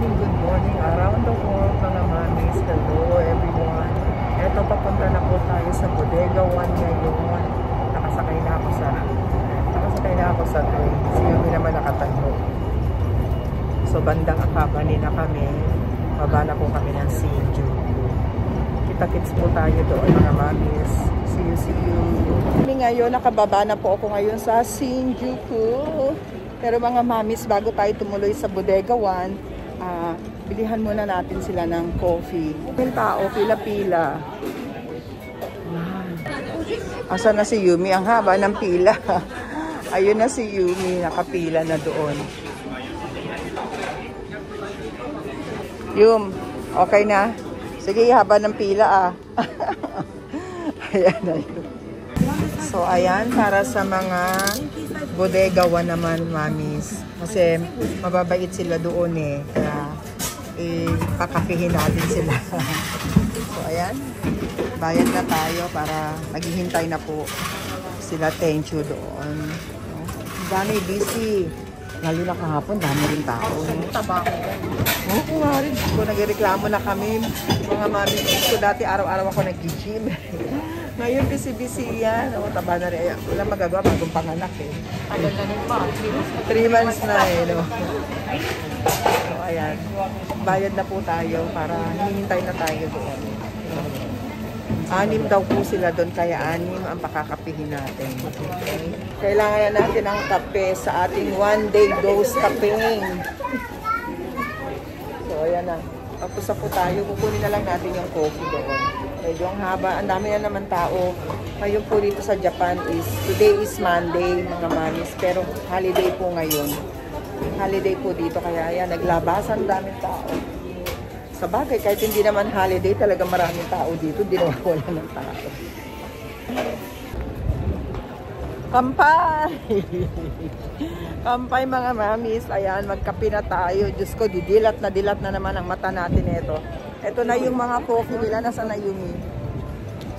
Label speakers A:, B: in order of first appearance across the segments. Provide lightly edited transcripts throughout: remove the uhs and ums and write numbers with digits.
A: good morning around the world mga mamis. Hello everyone. Eto, papunta na po tayo sa Bodega 1 ngayon. Nakasakay na ako sa train. Si Yumi naman nakatango. So bandang Akabani na kami. Baba na po kami ng Shinjuku. Kita-kits po tayo doon mga mamis. See you. Ngayon, nakababa na po ako ngayon sa Shinjuku. Pero mga mamis, bago tayo tumuloy sa Bodega 1, bilihan muna natin sila ng coffee. Yung tao, pila-pila. Asa na si Yumi? Ang haba ng pila. Ayun na si Yumi, nakapila na doon. Yum, okay na? Sige, haba ng pila Ayan na yun. So, ayan, para sa mga Bodega 1 naman, mamis. Kasi mababait sila doon Kaya, pakapihin natin sila. So, ayan. Bayad na tayo para maghihintay na po sila Tenchu doon. Dami, busy. Lalo na kahapon, dami rin tao. Tabako. Oo nga rin. Kung nagreklamo na kami, mga mami ko dati araw-araw ako nag-gym. Ngayon, busy-busy yan. Taba na rin. Wala magagawa, bagong panganak
B: Tagal na rin pa.
A: 3 months na no? So, ayan. Bayad na po tayo para hinihintay na tayo doon. 6 daw po sila doon, kaya 6 ang pakakapihin natin. Okay? Kailangan natin ang kape sa ating 1-day dose kaping. So, ayan na. Tapos na po tayo. Kukunin na lang natin yung coffee doon. Medyo ang haba. Ang dami na naman tao. Ngayon po dito sa Japan today is Monday, mga mamis. Pero holiday po ngayon. Holiday po dito. Kaya ayan, naglabasan, daming tao. Sa bagay, kahit hindi naman holiday, talaga maraming tao dito. Hindi naman wala ng tao. Kampay! Kampay mga mamis. Ayan, magkape na tayo. Diyos ko, didilat na naman ang mata natin ito. Ito na yung mga coffee nila. Nasa na Yumi?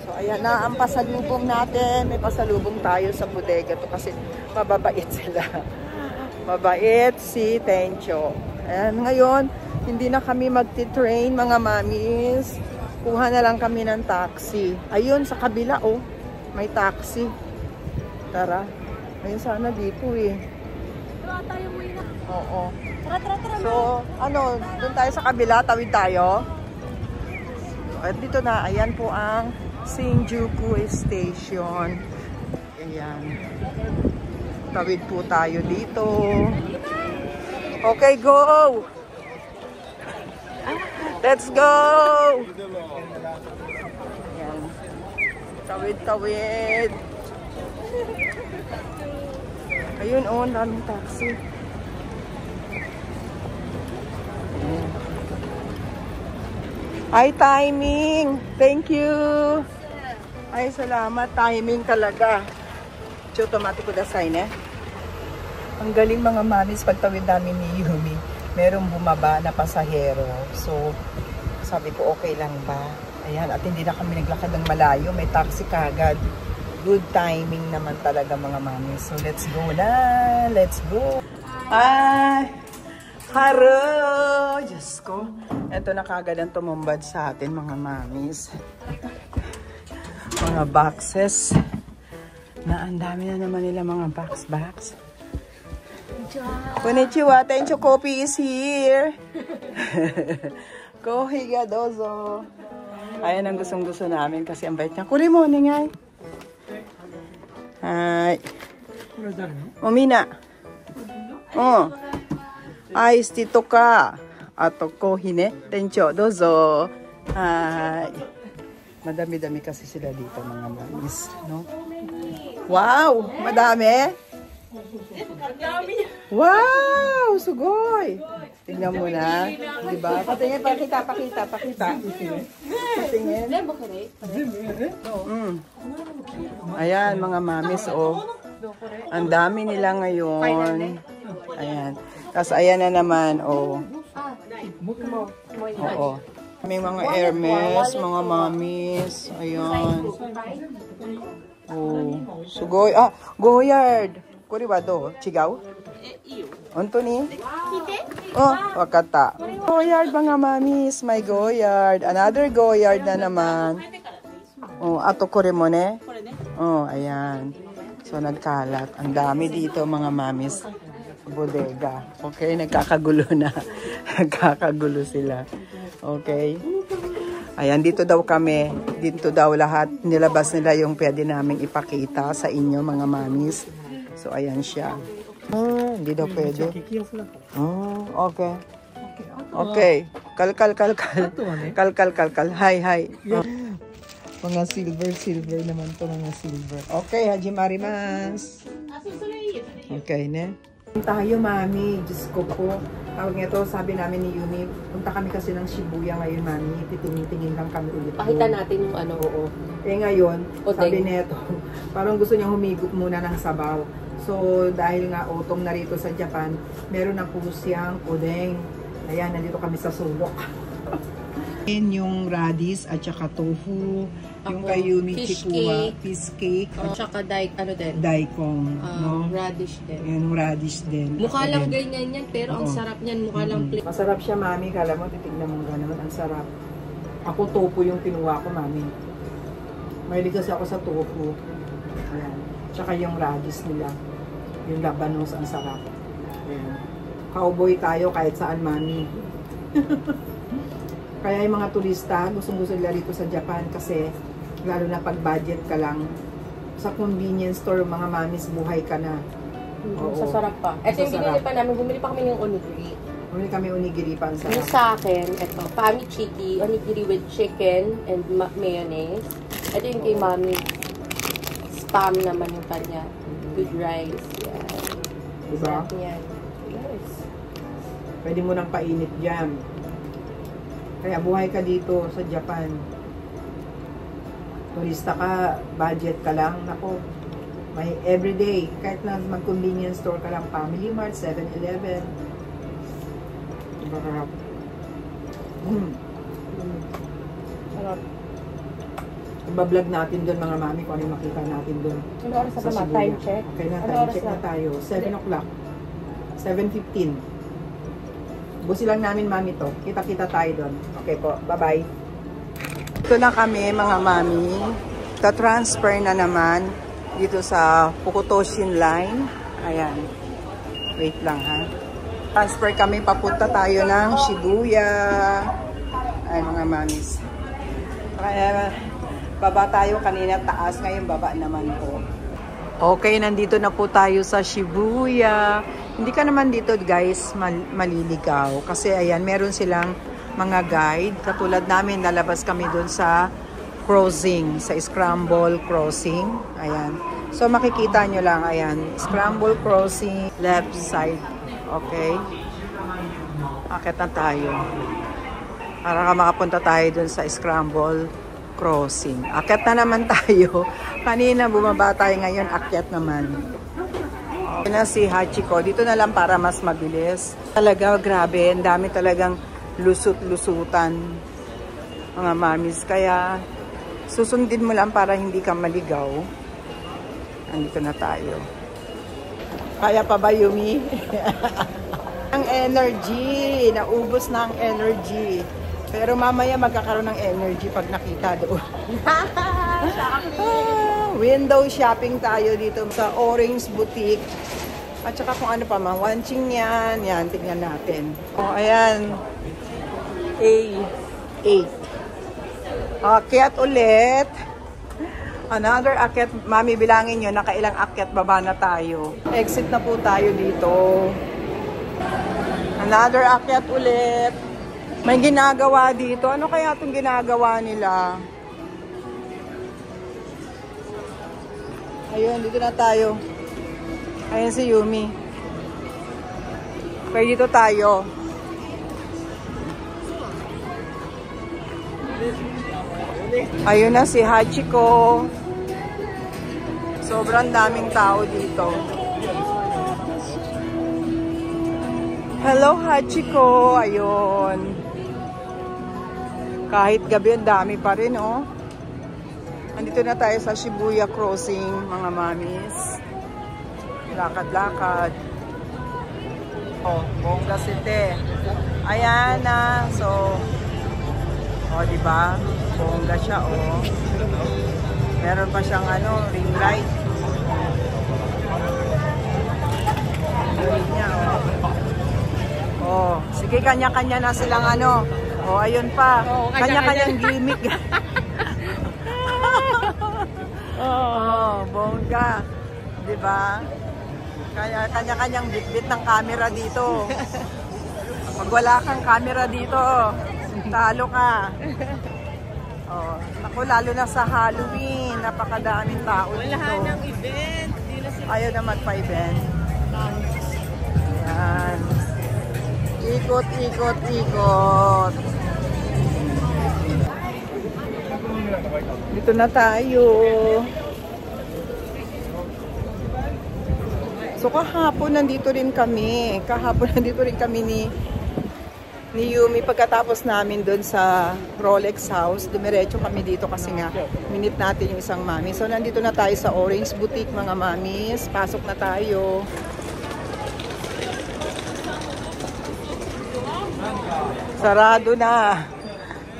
A: So, ayan na ang pasalubong natin. May pasalubong tayo sa bodega to kasi mababait sila. Mabait si Tencho. Ayan, ngayon, hindi na kami magti-train mga mamis. Kuha na lang kami ng taxi. Ayun, sa kabila, may taxi. Tara. Ayun sana dito
B: Tara tayo muna.
A: Oo.
B: Tara.
A: So, doon tayo sa kabila, tawid tayo. At dito na, ayan po ang Shinjuku Station. Ayan. Tawid po tayo dito. Okay, go! Let's go! Ayan. Tawid. Ayun, daming taxi. Ay, timing! Thank you! Ay, salamat. Timing talaga. Automatic ko dasay Ang galing mga mamis pagtawid namin ni Yumi. Merong bumaba na pasahero. So, sabi ko, okay lang ba? Ayan, at hindi na kami naglakad ng malayo. May taxi kagad. Good timing naman talaga mga mami. So, let's go na. Let's go. Ay! Haro! Diyos ko. Ito na kagad ang tumumbad sa atin mga mamis. Mga boxes. Na ang dami na naman nila mga box. Konnichiwa. Tencho Coffee is here. Kohiga dozo. Ayan ang gustong-gusto namin kasi ang bait niya. Kuri mo, ningay. Hi. Omina. Ice tea to ka. Ato coffee Tencho, dozo. Hi. Madami-dami kasi sila dito mga mamis, no? Wow! Madami? Wow! Sugoy! Tingnan mo na. Diba? Patingin, pakita. Patingin. Ayan, mga mamis, Ang dami nila ngayon. Ayan. Tapos, ayan na naman, May mga Hermes, mga mamis. Ayan. Sugoy. Goyard. Kuri ba do? Chigaw? Unto ni? Oh, wakata. Goyard mga mamis, may goyard. Another goyard na naman. Oh, ato koremone. Oh, ayan. So, nagkalat. Ang dami dito mga mamis. Bodega. Okay, nagkakagulo na. Nagkakagulo sila. Okay. Ayan, dito daw kami. Dito daw lahat. Nilabas nila yung pwede naming ipakita sa inyo mga mamis. So, ayan siya. Hindi daw pwede. Okay. Okay. Kalkal. Kalkal. Hi. Mga silver naman to, mga silver. Okay, Haji Marimas. Okay, ne? Tayo, mami. Diyos ko po. Tawag nga to, sabi namin ni Yumi, punta kami kasi ng Shibuya ngayon, mami. Titingin lang kami ulit.
B: Pakita natin yung ano. Oo.
A: Eh ngayon, sabi neto, parang gusto niyang humigop muna ng sabaw. So, dahil nga utong na rito sa Japan, meron na po siyang udeng. Ayan, nandito kami sa sulok. Yung radish at saka tofu. Yung kay Yumi Chikuwa, fish cake.
B: At saka
A: daikong. No?
B: Radish din.
A: Yung radish din.
B: Mukha lang ganyan yan, pero ang sarap niyan. Mukha lang plain.
A: Masarap siya, mami. Kala mo, titignan mo gano'n. Ang sarap. Ako tofu yung kinuha ko, mami. Mahilig kasi ako sa tofu. Ayan. Tsaka yung radish nila. Yung labanos, ang sarap. Ayan. Cowboy tayo kahit saan, mami. Kaya yung mga turista, gustong-gusto nila rito sa Japan kasi lalo na pag budget ka lang, sa convenience store, mga mamis, buhay ka na. Oo.
B: Sasarap pa. Ito yung binili pa namin. Bumili pa kami ng onigiri.
A: Bumili kami onigiri pa. Ang sarap.
B: Yung sa akin, ito, Famichiki, onigiri with chicken and mayonnaise. Ito yung kay mami. Spam naman yung kanya. With rice. Yan.
A: Diba?
B: Sarap yan. Yes.
A: Pwede mo nang painit dyan. Kaya buhay ka dito sa Japan. Turista ka, budget ka lang. Nako, may everyday. Kahit na mag-convenience store ka lang. Family Mart, 7-Eleven. Diba karap?
B: Sarap.
A: Iba-vlog natin doon mga mami kung ano yung makita natin doon.
B: Ano oras na ba? Time check?
A: Okay na,
B: Ano
A: time
B: oras
A: check
B: na?
A: na tayo. 7 o'clock. 7:15. Busi lang namin, mami, to. Kita-kita tayo doon. Okay po. Bye-bye. Ito na kami, mga mami. Ta-transfer na naman dito sa Pukutoshin Line. Ayan. Wait lang, ha. Transfer kami. Papunta tayo ng Shibuya. Ayan, mga mamis. Kaya, baba tayo kanina taas. Ngayon, baba naman po. Okay, nandito na po tayo sa Shibuya. Hindi ka naman dito guys maliligaw. Kasi ayan, meron silang mga guide. Katulad namin, lalabas kami dun sa crossing, sa Scramble Crossing. Ayan. So makikita nyo lang, ayan. Scramble Crossing, left side. Okay. Akit na tayo. Para makapunta tayo dun sa Scramble Crossing. Akyat na naman tayo. Kanina bumaba tayo, ngayon akyat naman. Okay na si Hachiko. Dito na lang para mas mabilis. Talaga, grabe. Ang dami talagang lusut-lusutan. Mga mamis. Kaya susundin mo lang para hindi ka maligaw. Andito na tayo. Kaya pa ba, Yumi? Ang energy. Naubos na ang energy. Pero mamaya magkakaroon ng energy pag nakita doon. Window shopping tayo dito sa Orange Boutique. At saka kung ano pa man, wanching yan. Yan, tingnan natin. O, ayan. A8. Akyat ulit. Another akyat. Mami, bilangin nyo, nakailang akyat baba na tayo. Exit na po tayo dito. Another akyat ulit. May ginagawa dito. Ano kaya itong ginagawa nila? Ayun, dito na tayo. Ayun si Yumi. Kaya dito tayo. Ayun na si Hachiko. Sobrang daming tao dito. Hello, Hachiko. Ayun. Kahit gabi, ang dami pa rin, oh. Andito na tayo sa Shibuya Crossing, mga mamis. Lakad-lakad. Oh, bongga site. Ayan na. So, oh, di ba? Bongga siya, oh. Meron pa siyang ano, ring light. Niya, oh. Oh, sige, kanya-kanya na silang ano. Oh, ayun pa. Kanya-kanyang gimmick. Oh, bongga. Di ba? Kanya-kanyang bitbit ng camera dito. Pag wala kang camera dito, talo ka. Oh, ako lalo na sa Halloween, napakadaming tao dito.
B: Wala nang event.
A: Ayaw na magpa-event. Ayan. Ikot, ikot, ikot. Dito na tayo. So kahapon nandito rin kami. Ni Yumi pagkatapos namin doon sa Rolex House. Dumiretso kami dito kasi nga minute natin yung isang mami. So nandito na tayo sa Orange Boutique mga mamis. Pasok na tayo. Sarado na.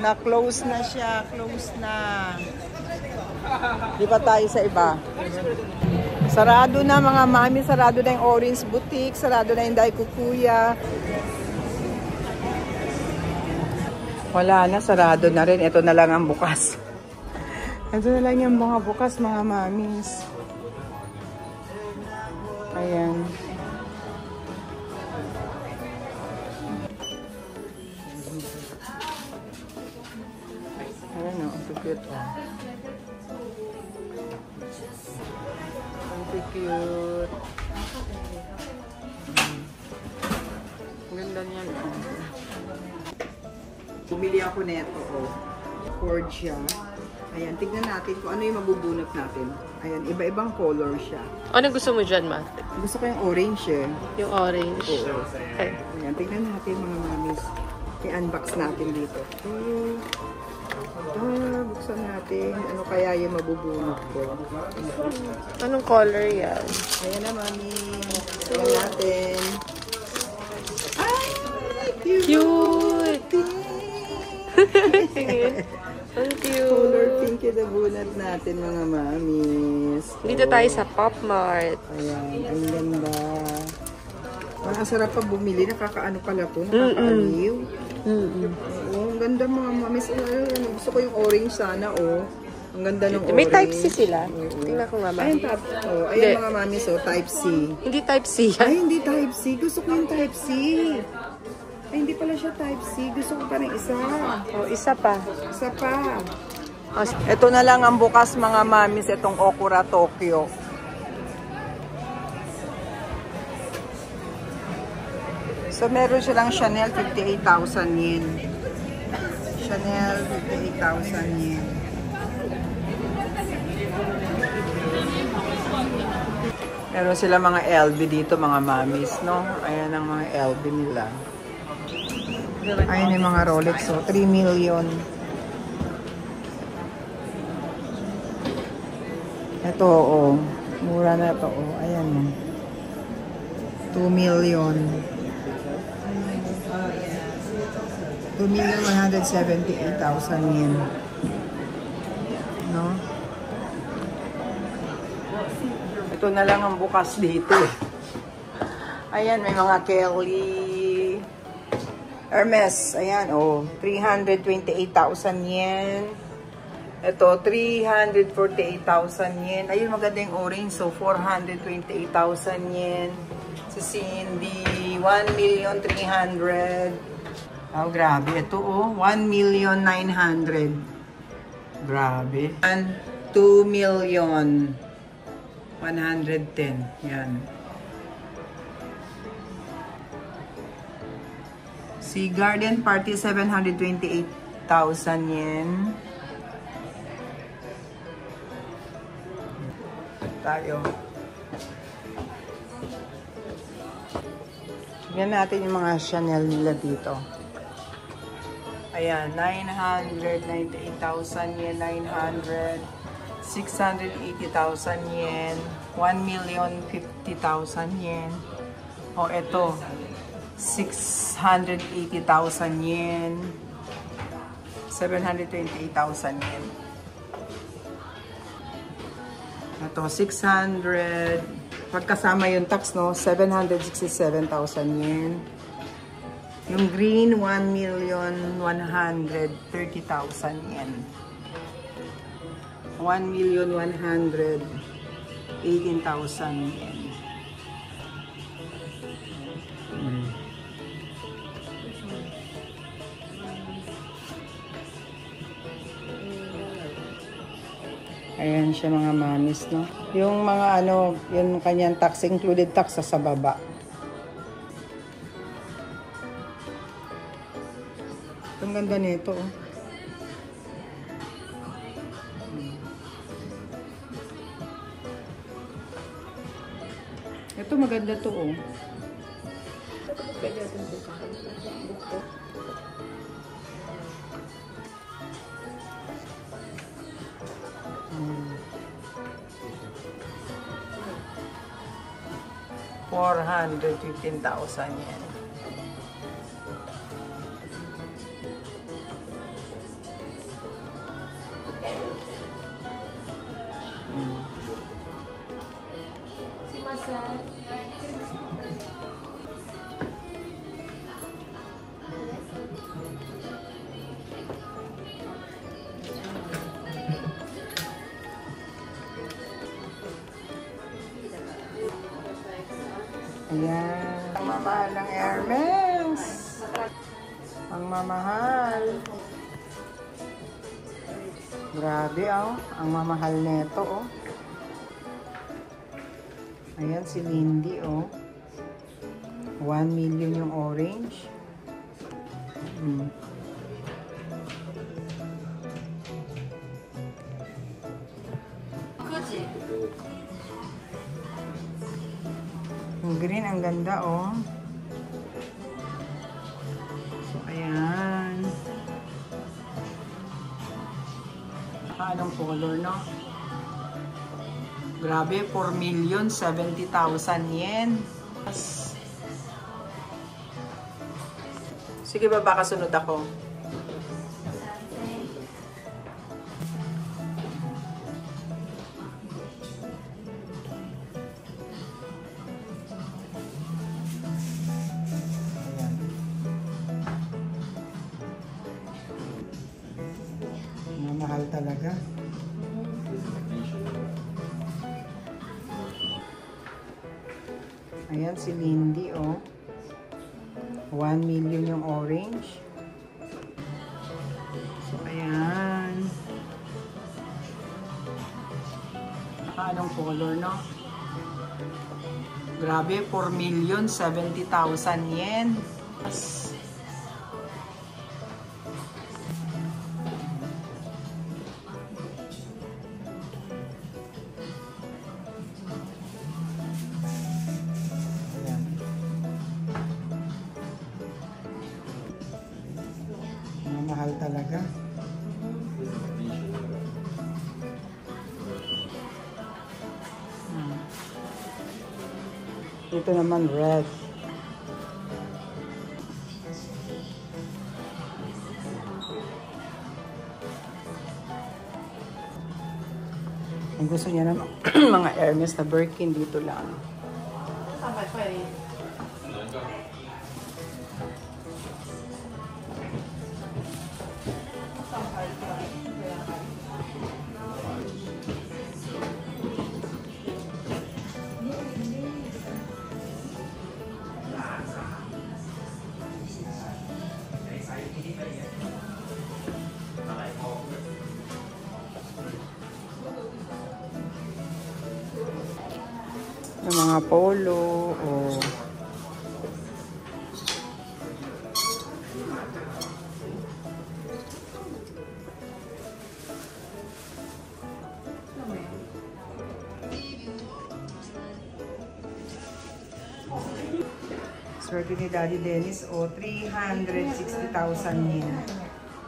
A: Na-close na siya. Close na. Di ba tayo sa iba? Sarado na mga mami. Sarado na yung Orange Boutique. Sarado na yung Daikukuya. Wala na. Sarado na rin. Ito na lang ang bukas. Ito na lang yung mga bukas mga mamis. Ayan. Ayan o. Ang cute o. Ang cute. Ang ganda niyan o. Bumili ako neto o. Cord siya. Ayan. Tignan natin kung ano yung mabubunot natin. Ayan. Iba-ibang color siya.
B: Ano gusto mo dyan, Ma?
A: Gusto ko yung orange eh.
B: Yung orange.
A: Oo.
B: Okay.
A: Ayan, tignan natin mga mamis. I-unbox natin dito. Buksan natin. Ano kaya yung mabubunot ko?
B: Anong color yan?
A: Ayan na, mami. Tignan natin. Ay!
B: Cute! Ang
A: Color
B: cute!
A: pink yung nabunot natin, mga mamis.
B: Dito tayo sa Pop Mart.
A: Ayan, ang ganda. Masarap pa bumili. Nakakaano pala to? Nakakaaliw. Oo, ang ganda mga mamis. Gusto ko yung orange sana, oh. Ang ganda ng orange.
B: May type C sila. Tingnan ko nga, Ma.
A: Ayan, ayan mga mamis, oh. Type C.
B: Hindi type C yan.
A: Ay, hindi type C. Gusto ko yung type C. Ay, hindi pala siya type C. Gusto ko pa ng isa.
B: Oh, isa pa.
A: Isa pa.
B: Oh,
A: Ito na lang ang bukas mga mamis. Itong Okura Tokyo. So, meron silang Chanel 58,000 yen. Chanel 58,000 yen. Meron sila mga LV dito, mga mamis, no? Ayan ang mga LV nila. Ayan yung mga Rolex, so 3 million. Ito, oh. Mura na ito, oh. Ayan, oh. 2 million. 2,178,000 yen. No? Ito na lang ang bukas dito. Ayan, may mga Kelly. Hermes. Ayan, oh. 328,000 yen. Ito, 348,000 yen. Ayun, maganda yung orange. So, 428,000 yen. Si Cindy, 1,300,000. Oh, grabe. Ito, oh. 1,900,000. Grabe. And 2,110,000. Yan. Si Garden Party, 728,000 yen. Tayo. Tignan natin yung mga Chanel nila dito. Ayan, 998,000 yen, 900, 680,000 yen, 1,050,000 yen. O, eto, 680,000 yen. 728,000 yen. Ito, 600. Pagkasama yung tax, no? 767,000 yen. Yung green, 1,130,000 yen. 1,118,000 yen. Ayan siya mga mamis, no? Yung mga ano, yung kanyang tax, included tax sa baba. Ang ganda nito, oh. Ito maganda to, oh.
B: Pwede natin bukahan.
A: 415,000 yen. Ayan. Ang mamahal ng Hermes. Ang mamahal. Grabe, oh. Ang mamahal neto, oh. Ayan, si Lindy, oh. 1 million yung orange. Yung green, ang ganda, oh. So, ayan. Anong color, no? Grabe, 4,070,000 yen. Sige ba, baka sunod ako. Mahal talaga. Ayan si Lindy, oh. 1 million yung orange. So, ayan. Anong color, no? Grabe, 4,070,000 yen. Mahal talaga. Ito naman red. Ang gusto niya ng mga Hermes na Birkin dito lang. Yung mga polo o swerte ni Daddy Dennis o 360,000 yen.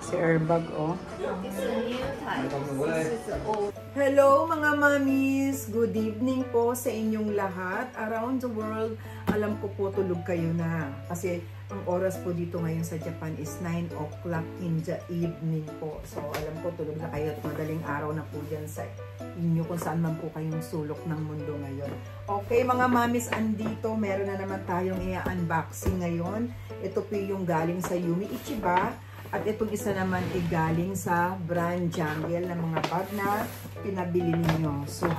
A: Si airbag, oh.
B: It's a new type. This is the old.
A: Hello mga mamis! Good evening po sa inyong lahat. Around the world, alam ko po tulog kayo na. Kasi ang oras po dito ngayon sa Japan is 9 o'clock in the evening po. So alam ko tulog na kayo at madaling araw na po dyan sa inyo kung saan man po kayong sulok ng mundo ngayon. Okay mga mamis, andito meron na naman tayong i-unboxing ngayon. Ito po yung galing sa Yumi Ichiba. At itong isa naman ay galing sa Brand Jungle na mga bag na pinabili ninyo. So,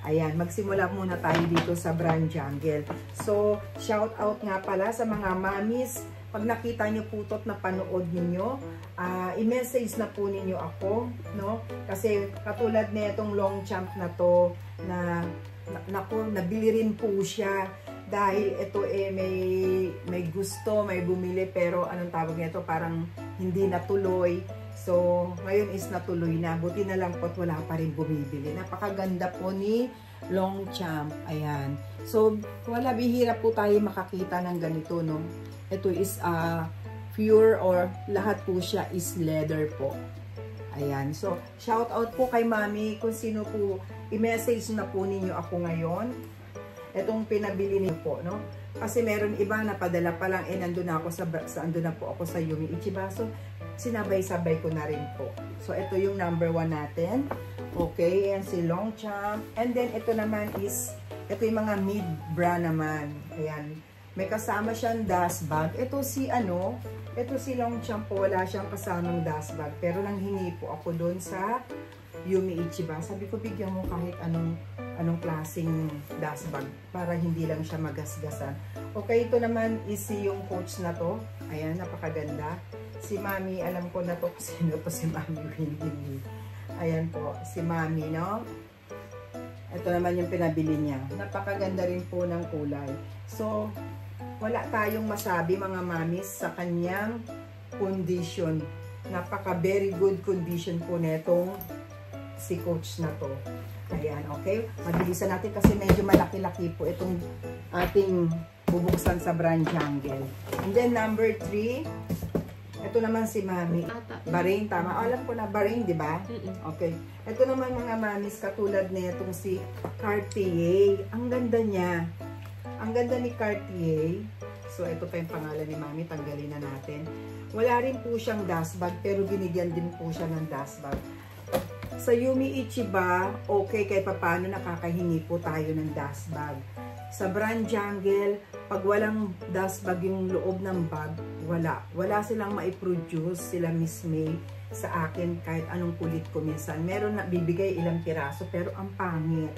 A: ayan, magsimula muna tayo dito sa Brand Jungle. So, shout out nga pala sa mga mamis. Pag nakita nyo po ito at napanood ninyo, i-message na po ninyo ako, no? Kasi katulad na itong Longchamp na to, nabili rin po siya. Dahil ito may gusto, may bumili, pero anong tawag nito, parang hindi natuloy. So, ngayon is natuloy na. Buti na lang po at wala pa rin bumibili. Napakaganda po ni Longchamp. Ayan. So, wala, bihira po tayo makakita ng ganito, no? Ito is pure or lahat po siya is leather po. Ayan. So, shout out po kay Mami kung sino po, i-message na po ninyo ako ngayon. Itong pinabili niyo po, no? Kasi meron iba na padala pa lang, nandun na po ako sa Yumi Ichiba. So, sinabay-sabay ko na rin po. So, ito yung number 1 natin. Okay, and si Longchamp. And then, ito naman is, ito yung mga mid-bra naman. Ayan. May kasama siyang dust bag. Ito si Longchamp po, wala siyang kasamang dust bag. Pero nanghingi po ako doon sa Yumi Ichiba. Sabi ko, bigyan mo kahit anong klaseng dust bag para hindi lang siya magasgasan. Okay, ito naman is yung coach na to. Ayan, napakaganda. Si Mami, alam ko na to kasi sino to si Mami Winnie. Ayan po, si Mami, no? Ito naman yung pinabili niya. Napakaganda rin po ng kulay. So, wala tayong masabi mga mamis sa kanyang condition. Very good condition po netong si coach na to. Ayan, okay? Mabilisan natin kasi medyo malaki-laki po itong ating bubuksan sa Brand Jungle. And then number 3, ito naman si Mami. Baring, tama. Alam ko na Baring, di ba? Okay. Ito naman mga mamis, katulad na itong si Cartier. Ang ganda niya. Ang ganda ni Cartier. So, ito pa yung pangalan ni Mami. Tanggalin na natin. Wala rin po siyang dust bag, pero binigyan din po siya ng dust bag. Sa Yumi Ichiba, okay, kahit paano nakakahingi po tayo ng dust bag. Sa Brand Jungle, pag walang dust bag yung loob ng bag, wala. Wala silang maiproduce, sila Miss May, sa akin kahit anong kulit ko minsan. Meron na bibigay ilang piraso, pero ang pangit.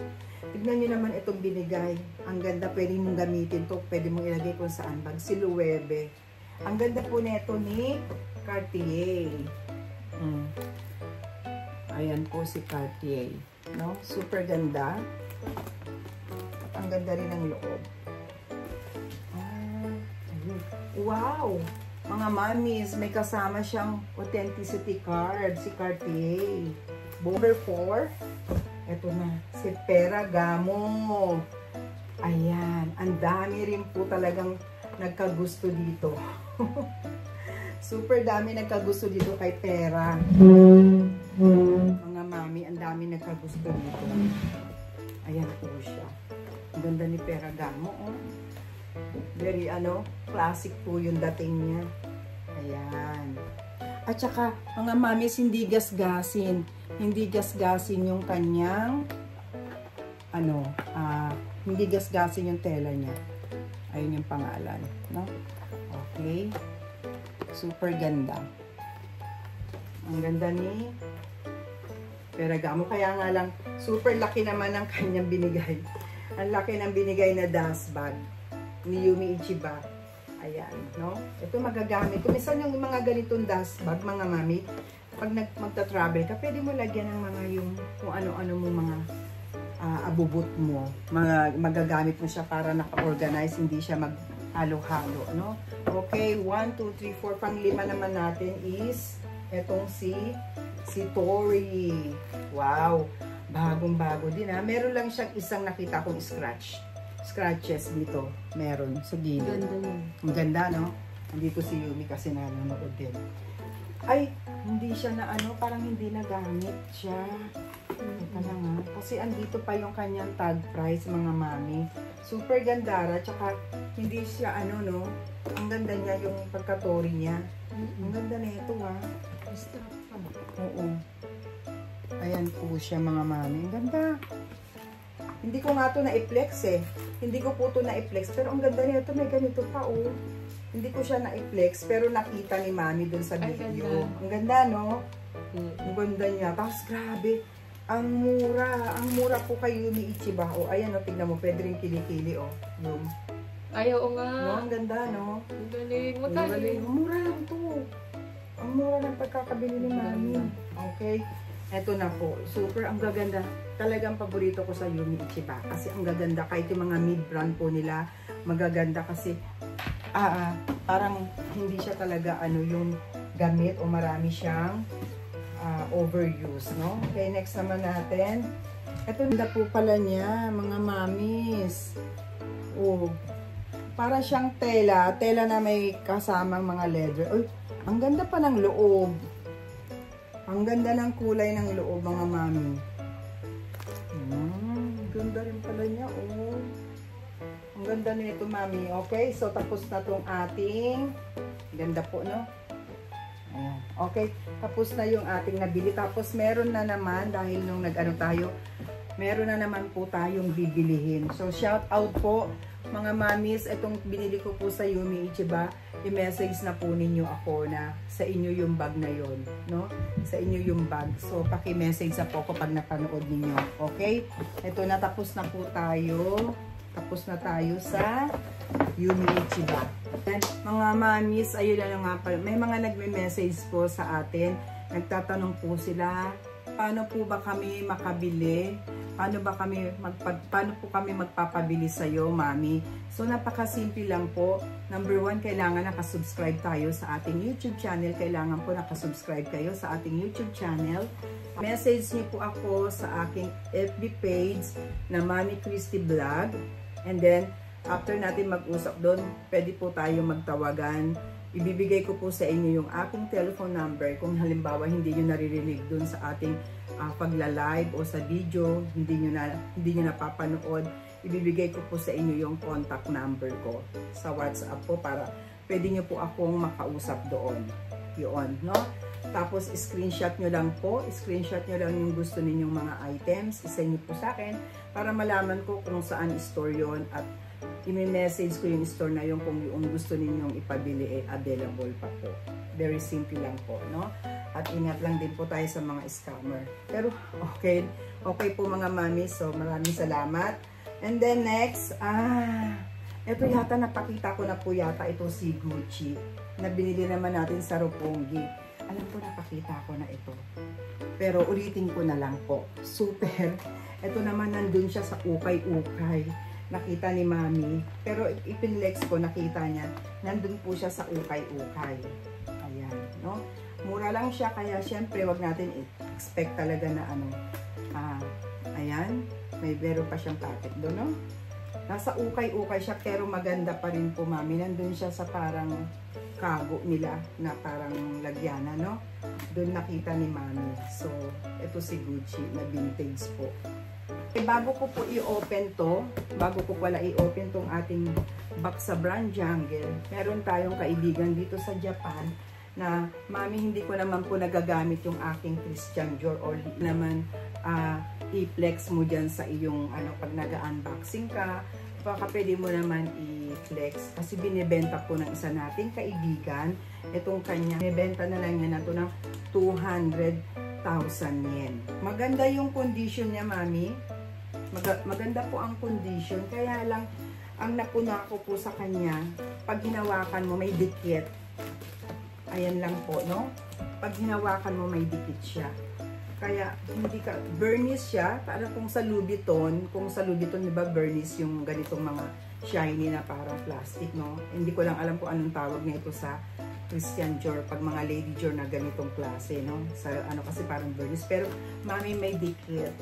A: Tignan nyo naman itong binigay. Ang ganda, pwede mong gamitin to, pwede mong ilagay kung saan bag. Si Loewe. Ang ganda po nito ni Cartier. Ayan po si Cartier, no? Super ganda. At ang ganda rin ng loob. Wow! Mga mamis, may kasama siyang authenticity card, si Cartier. Number 4, eto na, si Ferragamo. Ayan, ang dami rin po talagang nagkagusto dito. Super dami nagkagusto dito kay Pera. Mga mami, ang dami nagkagusto dito. Ayan po siya. Ang ganda ni Ferragamo, oh. Very, classic po yung dating niya. Ayan. At saka, mga mamis, hindi gasgasin. Hindi gasgasin yung kanyang, hindi gasgasin yung tela niya. Ayun yung pangalan, no? Okay. Super ganda. Ang ganda ni Ferragamo. Kaya nga lang, super laki naman ang kanyang binigay. Ang laki ng binigay na dust bag ni Yumi Ichiba. Ayan, no? Ito magagamit. Kung minsan yung mga ganitong dust bag, mga mami, pag magta-travel ka, pwede mo lagyan ng mga yung kung ano-ano mong mga abubot mo. Magagamit mo siya para naka-organize, hindi siya mag-halo-halo, no? Okay, 1, 2, 3, 4. Pang-5 naman natin is etong si Tori. Wow! Bagong-bago din, ha? Meron lang siyang isang nakita kong scratches dito. Meron sa gilid.
B: Ganda niya.
A: Ang ganda, no? Andito si Yumi kasi nanonood din. Ay, hindi siya na ano, parang hindi nagamit siya. Teka lang ha. Kasi andito pa yung kanyang tag price, mga mami. Super gandara, tsaka hindi siya ano, no? Ang ganda niya yung pagkatori niya. Ang ganda na ito ha. Oo. Ayan po siya, mga mami. Ang ganda. Hindi ko nga ito na-flex eh. Hindi ko po ito na-flex. Pero ang ganda niya ito. May ganito pa oh. Hindi ko siya na-flex. Pero nakita ni mami dun sa video. Ang ganda no? Ang ganda niya. Tapos grabe. Ang mura. Ang mura po kay Yumi Ichiba. O ayan o. Tignan mo. Pwede rin kilikili o. Yung.
B: Ay, oo nga.
A: No, ang ganda no?
B: Ang galing.
A: Ang galing. Mura lang to. Ang mura ng pagkakabili ni mami. Okay. Eto na po. Super. Ang gaganda. Talagang paborito ko sa Yumi Ichiba. Kasi ang gaganda. Kahit yung mga mid-brand po nila. Magaganda kasi parang hindi siya talaga ano yung gamit o marami siyang overuse, no? Okay, next naman natin. Ito na po pala niya, mga mamis. Oh, para siyang tela. Tela na may kasamang mga leather. Uy, ang ganda pa ng loob. Ang ganda ng kulay ng loob, mga mami. Ganda rin pala niya, oh. Ang ganda nito, mami. Okay, so tapos na tong ating ganda po, no? Ayan. Okay, tapos na yung ating nabili. Tapos meron na naman, dahil nung nag-ano tayo, meron na naman po tayong bibilihin. So, shout out po, mga mamis. Itong binili ko po sa Yumi Ichiba, i-message na po ninyo ako na sa inyo yung bag na yon, no? Sa inyo yung bag. So, paki-message na po ako pag napanood ninyo. Okay? Ito na, tapos na po tayo. Tapos na tayo sa Yumi Ichiba. And, mga mamis, ayun na nga pala. May mga nagme-message po sa atin. Nagtatanong po sila, paano po ba kami makabili? Paano po kami magpapabili sa iyo, mami? So, napakasimple lang po. Number 1, kailangan nakasubscribe tayo sa ating YouTube channel. Kailangan po nakasubscribe kayo sa ating YouTube channel. Message niyo po ako sa aking FB page na Mami Christy Vlog. And then, after natin mag-usap doon, pwede po tayo magtawagan. Ibibigay ko po sa inyo yung aking telephone number kung halimbawa hindi nyo naririnig doon sa ating pagla-live o sa video, hindi nyo napapanood. Ibibigay ko po sa inyo yung contact number ko sa WhatsApp po para pwede nyo po akong makausap doon. Yun, no? Tapos, screenshot nyo lang po. Screenshot nyo lang yung gusto ninyong mga items. Isend nyo po sa akin para malaman ko kung saan store yun at i-message ko yung store na yun kung yung gusto ninyong ipabili available pa po. Very simple lang po, no? At ingat lang din po tayo sa mga scammer. Pero, okay po mga mami. So, maraming salamat. And then next, ito yata napakita ko na po yata ito si Gucci na binili naman natin sa Roppongi. Alam ko napakita ko na ito. Pero ulitin ko na lang po. Super. Ito naman nandun siya sa ukay-ukay. Nakita ni mami. Pero ipinlex ko, nakita niya. Nandun po siya sa ukay-ukay. Ayan, no? Mura lang siya, kaya syempre wag natin expect talaga na ano. Ayan, may meron pa siyang packet doon, no? Nasa ukay-ukay siya, pero maganda pa rin po, mami. Nandun siya sa parang kago nila na parang lagyana, no? Doon nakita ni mami. So, ito si Gucci na vintage po. Bago ko po i-open to, bago ko pala i-open tong ating box sa Brand Jungle, meron tayong kaibigan dito sa Japan na, mami, hindi ko naman po nagagamit yung aking Christian Dior or naman i-flex mo dyan sa iyong pag nag-unboxing ka, baka pwede mo naman i-flex kasi binibenta po ng isa nating kaibigan itong kanya, binibenta na lang niya na to ng 200,000 yen. Maganda yung condition niya, mami. Maganda po ang condition, kaya lang ang napuna ko po sa kanya, pag hinawakan mo may dikit. Ayan lang po, no? Pag hinawakan mo may dikit siya. Kaya hindi ka burnish siya, para kung sa Louis Vuitton, di ba burnish yung ganitong mga shiny na parang plastic, no? Hindi ko lang alam kung anong tawag nito sa Christian Dior, pag mga lady Dior na ganitong klase, no? Sa kasi parang burnish, pero mami may dikit.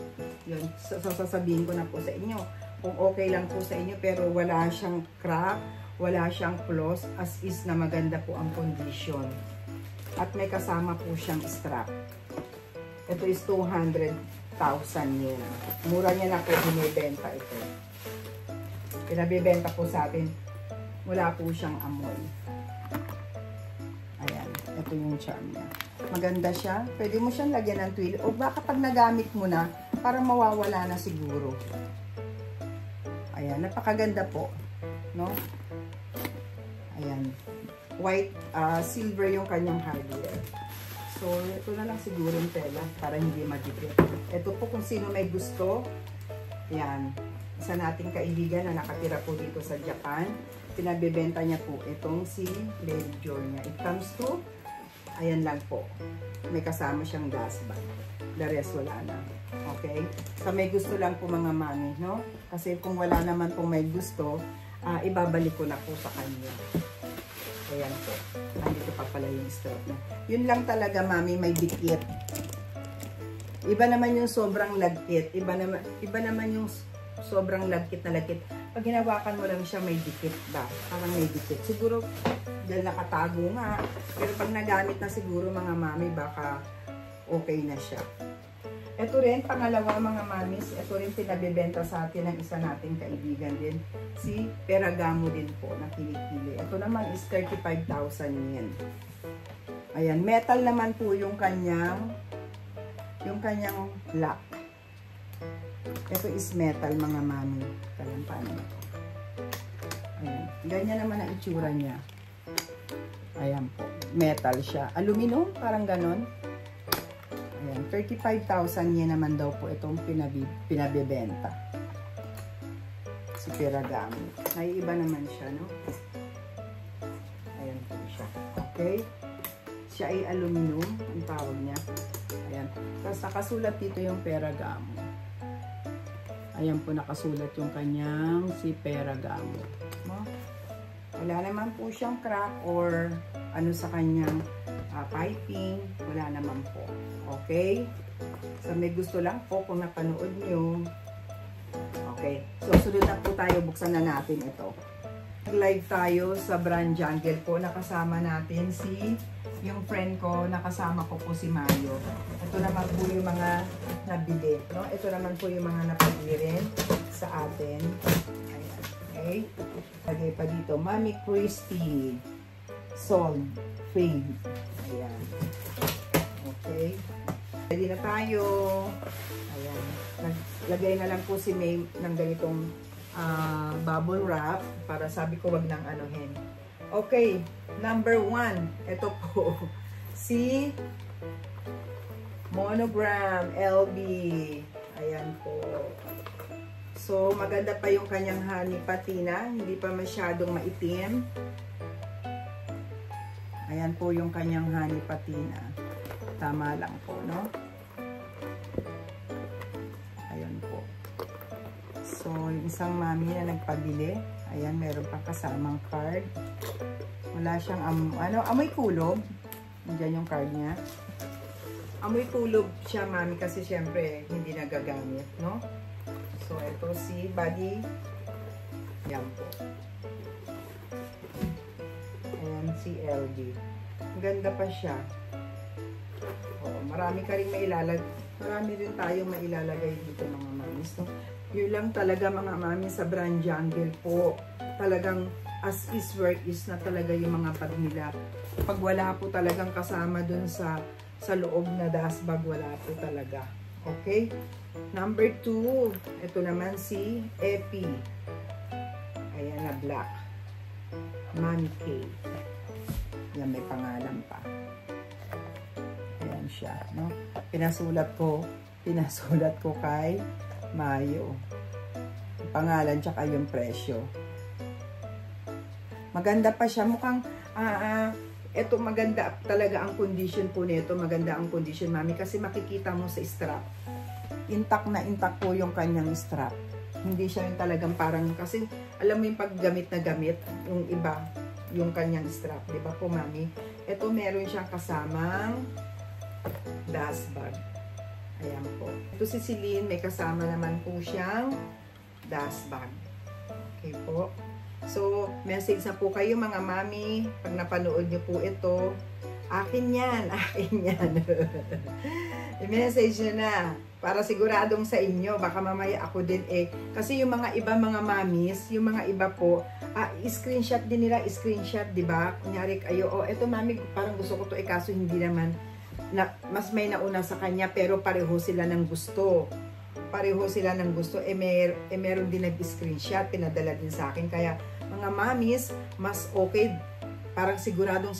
A: Yun, so sasabihin ko na po sa inyo, kung okay lang po sa inyo, pero wala siyang crack, wala siyang flaws, as is na maganda po ang condition.
C: At may kasama po siyang strap. Ito is 200,000 yen. Mura niya na po binibenta ito. Pinabibenta po sa atin. Wala po siyang amoy. Ayan. Ito yung charm niya. Maganda siya. Pwede mo siyang lagyan ng twilly. O baka pag nagamit mo na, parang mawawala na siguro. Ayan. Napakaganda po. No? Ayan. White, silver yung kanyang hardware. So, ito na lang siguro yung tela para hindi madikit. Ito po kung sino may gusto. Yan. Isa nating kaibigan na nakatira po dito sa Japan. Pinabibenta niya po itong si Lady Joy niya. It comes to, ayan lang po. May kasama siyang dust bag. The rest wala na. Okay? So, may gusto lang po mga mami, no? Kasi kung wala naman po may gusto, ibabalik ko na po sa kanya. Ayan po. Andito pa pala yung strap na. Yun lang talaga, mami, may dikit. Iba naman yung sobrang lagkit. Iba naman yung sobrang lagkit na lagkit. Pag hinawakan mo lang siya, may dikit ba? Parang may dikit. Siguro, dahil nakatago nga. Pero pag nagamit na siguro, mga mami, baka okay na siya. Ito rin, pangalawa mga mamis, ito rin pinabibenta sa atin ng isa nating kaibigan din. Si Ferragamo din po na kilikili. Ito naman is 35,000 yen. Ayan, metal naman po yung kanyang lock. Ito is metal mga mami. Kalampaan na ito. Ayan, ganyan naman ang itsura niya. Ayan po, metal siya. Aluminum, parang ganon. Ayan, 35,000 yen naman daw po itong pinabibenta. Si Ferragamo. Naiiba naman siya, no? Ayan po siya. Okay? Siya ay aluminum, ang tawag niya. Ayan. Tapos nakasulat dito yung Ferragamo. Ayan po nakasulat yung kanyang si Ferragamo. No? Wala naman po siyang crack or ano sa kanyang piping. Wala naman po. Okay? So, may gusto lang po kung napanood nyo. Okay. So, sunod na po tayo. Buksan na natin ito. Live tayo sa Brand Jungle po. Nakasama natin yung friend ko. Nakasama ko po si Mayo. Ito naman po yung mga nabili. No? Ito naman po yung mga napili rin sa atin. Ayan. Okay. Lagay pa dito. Mami Christy. Salt. Fade. Ayan. Okay. Ready na tayo. Ayan. Naglagay na lang po si May ng ganitong bubble wrap para sabi ko wag nang anuhin. Okay. Number 1. Ito po. Si Monogram LB. Ayan po. So, maganda pa yung kanyang honey patina. Hindi pa masyadong maitim. Ayan po yung kanyang honey patina. Tama lang po, no? Ayan po. So, yung isang mami na nagpabili. Ayan, meron pang kasamang card. Wala siyang, amoy kulob. Nandiyan yung card niya. Amoy kulob siya, mami, kasi syempre, hindi nagagamit, no? So, ito si Buddy. Yan po. Ayan, si LG. Ganda pa siya. Oo, marami ka rin mailalagay. Marami rin tayong mailalagay dito mga mamis. No? Yun lang talaga mga mamis sa Brand Jungle po. Talagang as is work is na talaga yung mga bag nila. Pag wala po talagang kasama dun sa loob na dust bag, wala po talaga. Okay? Number 2. Ito naman si Epi. Ayan na black. Mami K. Yan, may pangalan pa. Ayan siya, no? Pinasulat ko kay Mayo. Yung pangalan tsaka yung presyo. Maganda pa siya. Mukhang, eto maganda talaga ang condition po nito. Maganda ang condition, mami, kasi makikita mo sa strap. Intact na intact po yung kanyang strap. Hindi siya yung talagang parang, kasi alam mo yung paggamit na gamit, yung iba, yung kanyang strap, di ba po mami? Ito meron siyang kasamang dust bag. Ayan po. Ito si Celine, may kasama naman po siyang dust bag. Okay po. So, message na po kayo mga mami, pag napanood niyo po ito, Akin yan, akin yan. I-message nyo na. Para siguradong sa inyo, baka mamaya ako din kasi yung mga iba mga mamis, yung mga iba po, screenshot din nila, screenshot, di ba? Kunyari kayo, eto mami, parang gusto ko to kaso hindi naman, mas may nauna sa kanya, pero pareho sila ng gusto. Pareho sila ng gusto, meron din nag-screenshot, pinadala din sa akin. Kaya, mga mamis, mas okay, parang sigurado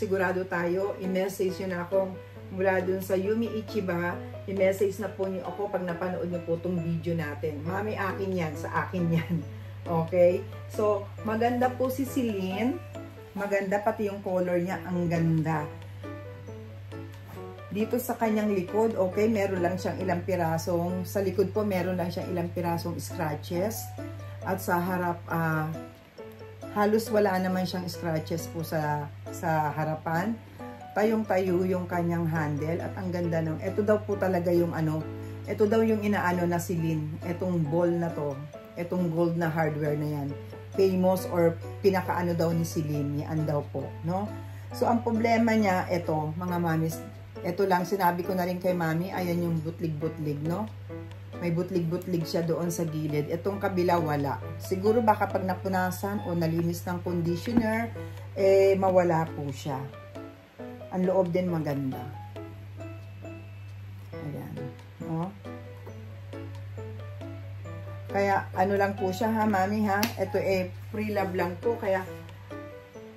C: tayo, i-message nyo na akong mula dun sa Yumi Ichiba, i-message na po niyo ako pag napanood niyo po itong video natin. Mami, akin yan, sa akin yan. Okay? So, maganda po si Celine. Maganda, pati yung color niya, ang ganda. Dito sa kanyang likod, okay, meron lang siyang ilang pirasong, sa likod po meron lang siyang ilang pirasong scratches. At sa harap, halos wala naman siyang scratches po sa harapan. Tayong-tayo yung kanyang handle at ang ganda ng, ito daw po talaga yung ito daw yung inaano na Celine, etong ball na to, etong gold na hardware na yan, famous or pinakaano daw ni Celine, yan daw po, no? So, ang problema niya, ito, mga mamis, ito lang, sinabi ko na rin kay mami, ayan yung butlig-butlig, no? May butlig-butlig siya doon sa gilid, itong kabila wala. Siguro baka pag napunasan o nalinis ng conditioner, mawala po siya. Ang loob din maganda. Ayan. No? Kaya, ano lang po siya ha, mami ha? Ito pre-love lang po. Kaya,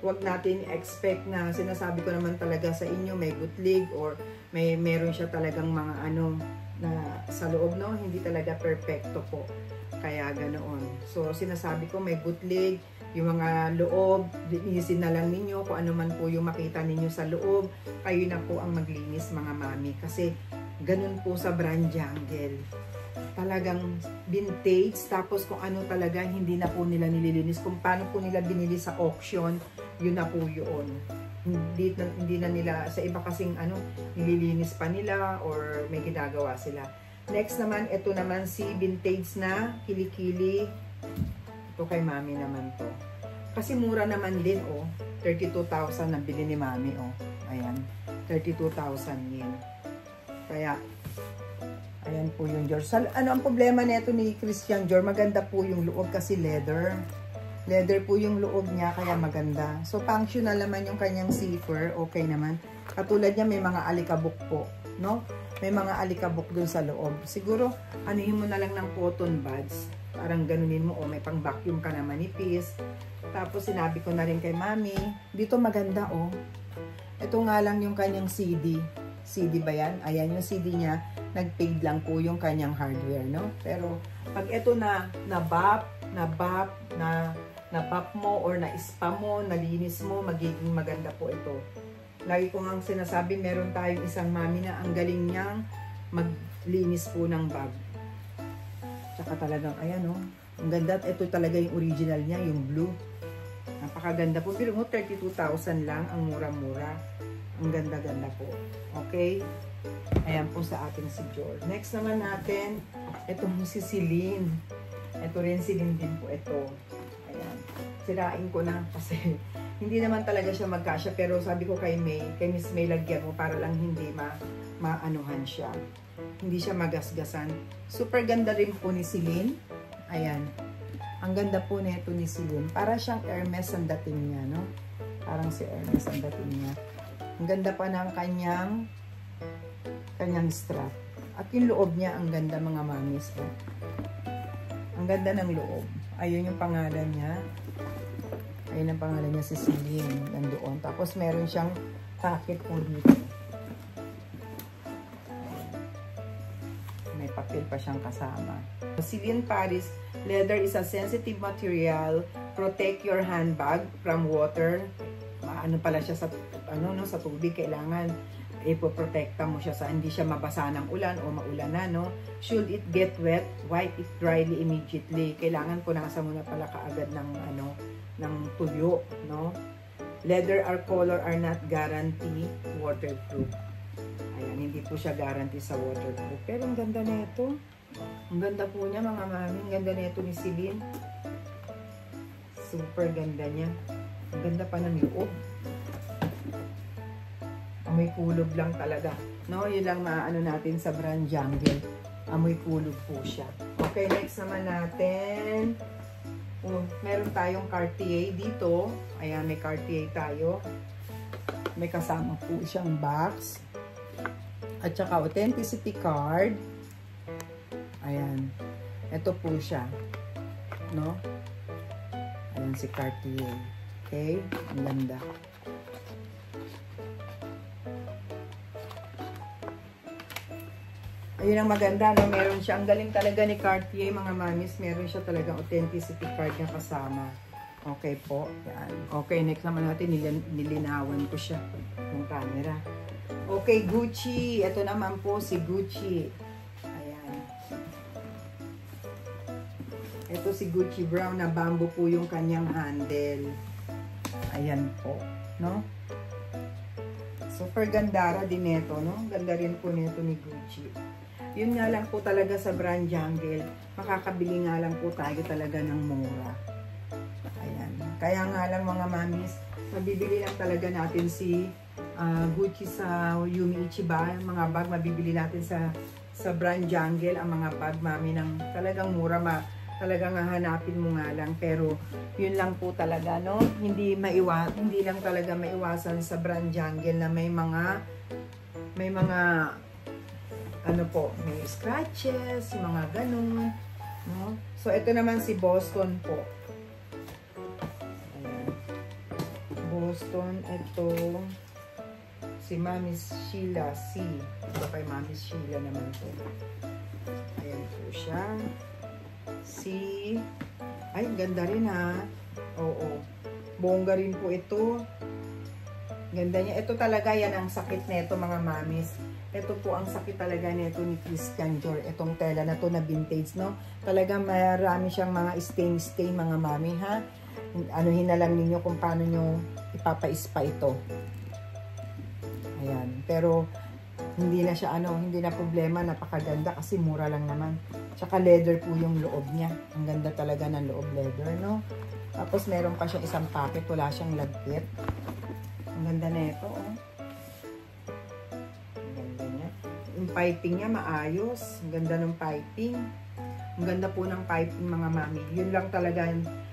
C: wag natin expect na sinasabi ko naman talaga sa inyo, may butlig or meron siya talagang mga na sa loob, no? Hindi talaga perfecto po. Kaya, ganoon. So, sinasabi ko, may butlig, yung mga loob, linisin na lang ninyo kung ano man po yung makita ninyo sa loob. Kayo na po ang maglinis mga mami. Kasi ganun po sa brand Jungle. Talagang vintage. Tapos kung ano talaga hindi na po nila nililinis. Kung paano po nila binili sa auction, yun na po yun. Hindi na nila, sa iba kasing nililinis pa nila or may ginagawa sila. Next naman, ito naman si vintage na kilikili. Ito kay mami naman to. Kasi mura naman din, 32,000 na bili ni mami, Ayan, 32,000 yen. Kaya, ayan po yung George. Ano ang problema nito ni Christian Dior? Maganda po yung loob kasi leather. Leather po yung loob niya, kaya maganda. So, functional naman yung kanyang zipper. Okay naman. Katulad niya, may mga alikabok po, no? May mga alikabok dun sa loob. Siguro, anuhin mo na lang ng cotton buds. Parang ganunin mo, may pang vacuum ka na manipis. Tapos sinabi ko na rin kay mami, dito maganda Ito nga lang yung kanyang CD. CD ba yan? Ayan yung CD niya. Nag-paid lang po yung kanyang hardware, no? Pero pag ito na bap mo or na-spa mo, nalinis mo, magiging maganda po ito. Lagi ko nga sinasabi, meron tayong isang mami na ang galing niyang maglinis po ng bag. Tsaka talagang, ayan ang ganda. Ito talaga yung original niya, yung blue. Napakaganda po. Pero 32,000 lang, ang mura-mura. Ang ganda-ganda po. Okay? Ayan po sa ating si George. Next naman natin, ito si Celine. Ito rin, Celine din po ito. Ayan. Sirain ko na kasi hindi naman talaga siya magkasya. Pero sabi ko kay Miss May, lagyan mo para lang hindi maanuhan siya. Hindi siya magasgasan. Super ganda rin po ni Celine. Ayan. Ang ganda po nito ni Celine. Para siyang Hermes ang dating niya, no? Parang si Hermes ang dating niya. Ang ganda pa ng kanyang strap. At yung loob niya, ang ganda mga mamis. Ang ganda ng loob. Ayun yung pangalan niya. Ayun ang pangalan niya si Celine. Nandoon. Tapos meron siyang packet po dito. May papel pa siyang kasama. Celine Paris leather is a sensitive material. Protect your handbag from water. Ano pala siya sa sa tubig, kailangan ipoprotekta mo siya sa hindi siya mabasa ng ulan o maulanan, no? Should it get wet, wipe it dryly immediately. Kailangan punasan mo na pala kaagad ng tuyo, no? Leather or color are not guarantee waterproof. Ayan, hindi po siya guarantee sa waterproof. Pero ang ganda nito. Ang ganda po niya mga mami. Ang ganda nito ni Celine. Super ganda niya. Ang ganda pa ng loob. Ang Amoy kulob lang talaga. No, yun lang maano natin sa brand Jungle. Amoy kulob po siya. Okay, next naman natin. Meron tayong Cartier dito. Ayan, may Cartier tayo. May kasama po siyang box. At saka authenticity card. Ayan. Ito po siya. No? Ayan si Cartier. Okay? Ang ganda. Ayun ang maganda, no? Meron siya. Ang galing talaga ni Cartier, mga mamis. Meron siya talagang authenticity card na kasama. Okay po. Yan. Okay, next naman natin. Nilinawan ko siya. Yung camera. Okay, Gucci. Ito naman po si Gucci. Ayan. Ito si Gucci Brown na bamboo po yung kanyang handle. Ayan po. No? Super gandara din nito, no? Ganda rin po nito ni Gucci. Yun nga lang po talaga sa brand Jungle, makakabili nga lang po tayo talaga ng mura. Ayan. Kaya nga lang mga mamis, mabibili lang talaga natin si Gucci sa Yumi Ichiba. Mga bag mabibili natin sa brand Jungle, ang mga bag mami ng talagang mura, talagang hahanapin mo nga lang. Pero yun lang po talaga, no? Hindi lang talaga maiwasan sa brand Jungle na may mga ano po, may scratches, mga ganun, no? So, ito naman si Boston po. Ayan. Boston, ito, si Mami Sheila C. Ito kay Mami Sheila naman po. Ayan po siya. Ay, ganda rin ha. Oo. Bongga rin po ito. Ganda niya. Ito talaga, yan ang sakit nito mga mamis. Ito po ang sakit talaga nito ni Christian Dior. Itong tela na to na vintage, no? Talagang marami siyang mga stain mga mami, ha? Anuhin na lang ninyo kung paano nyo ipapa-ispa ito. Ayan. Pero, hindi na siya, hindi na problema. Napakaganda kasi mura lang naman. Tsaka leather po yung loob niya. Ang ganda talaga ng loob leather, no? Tapos, meron pa siyang isang packet. Wala siyang lagkit. Ang ganda na ito, oh. Yung piping niya maayos. Ang ganda ng piping. Ang ganda po ng piping mga mami. Yun lang talaga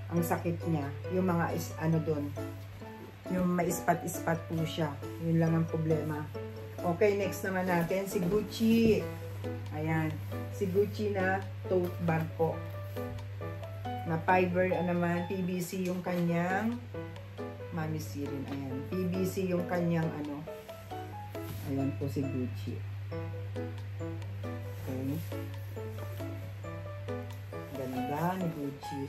C: ang sakit niya. Yung mga doon. Yung maispat-ispat po siya. Yun lang ang problema. Okay, next naman natin si Gucci. Ayan. Si Gucci na tote bag po. Na fiber naman. PVC yung kanyang mami sirin. Ayan. PVC yung kanyang Ayan po si Gucci. Okay. Ganda ni Gucci.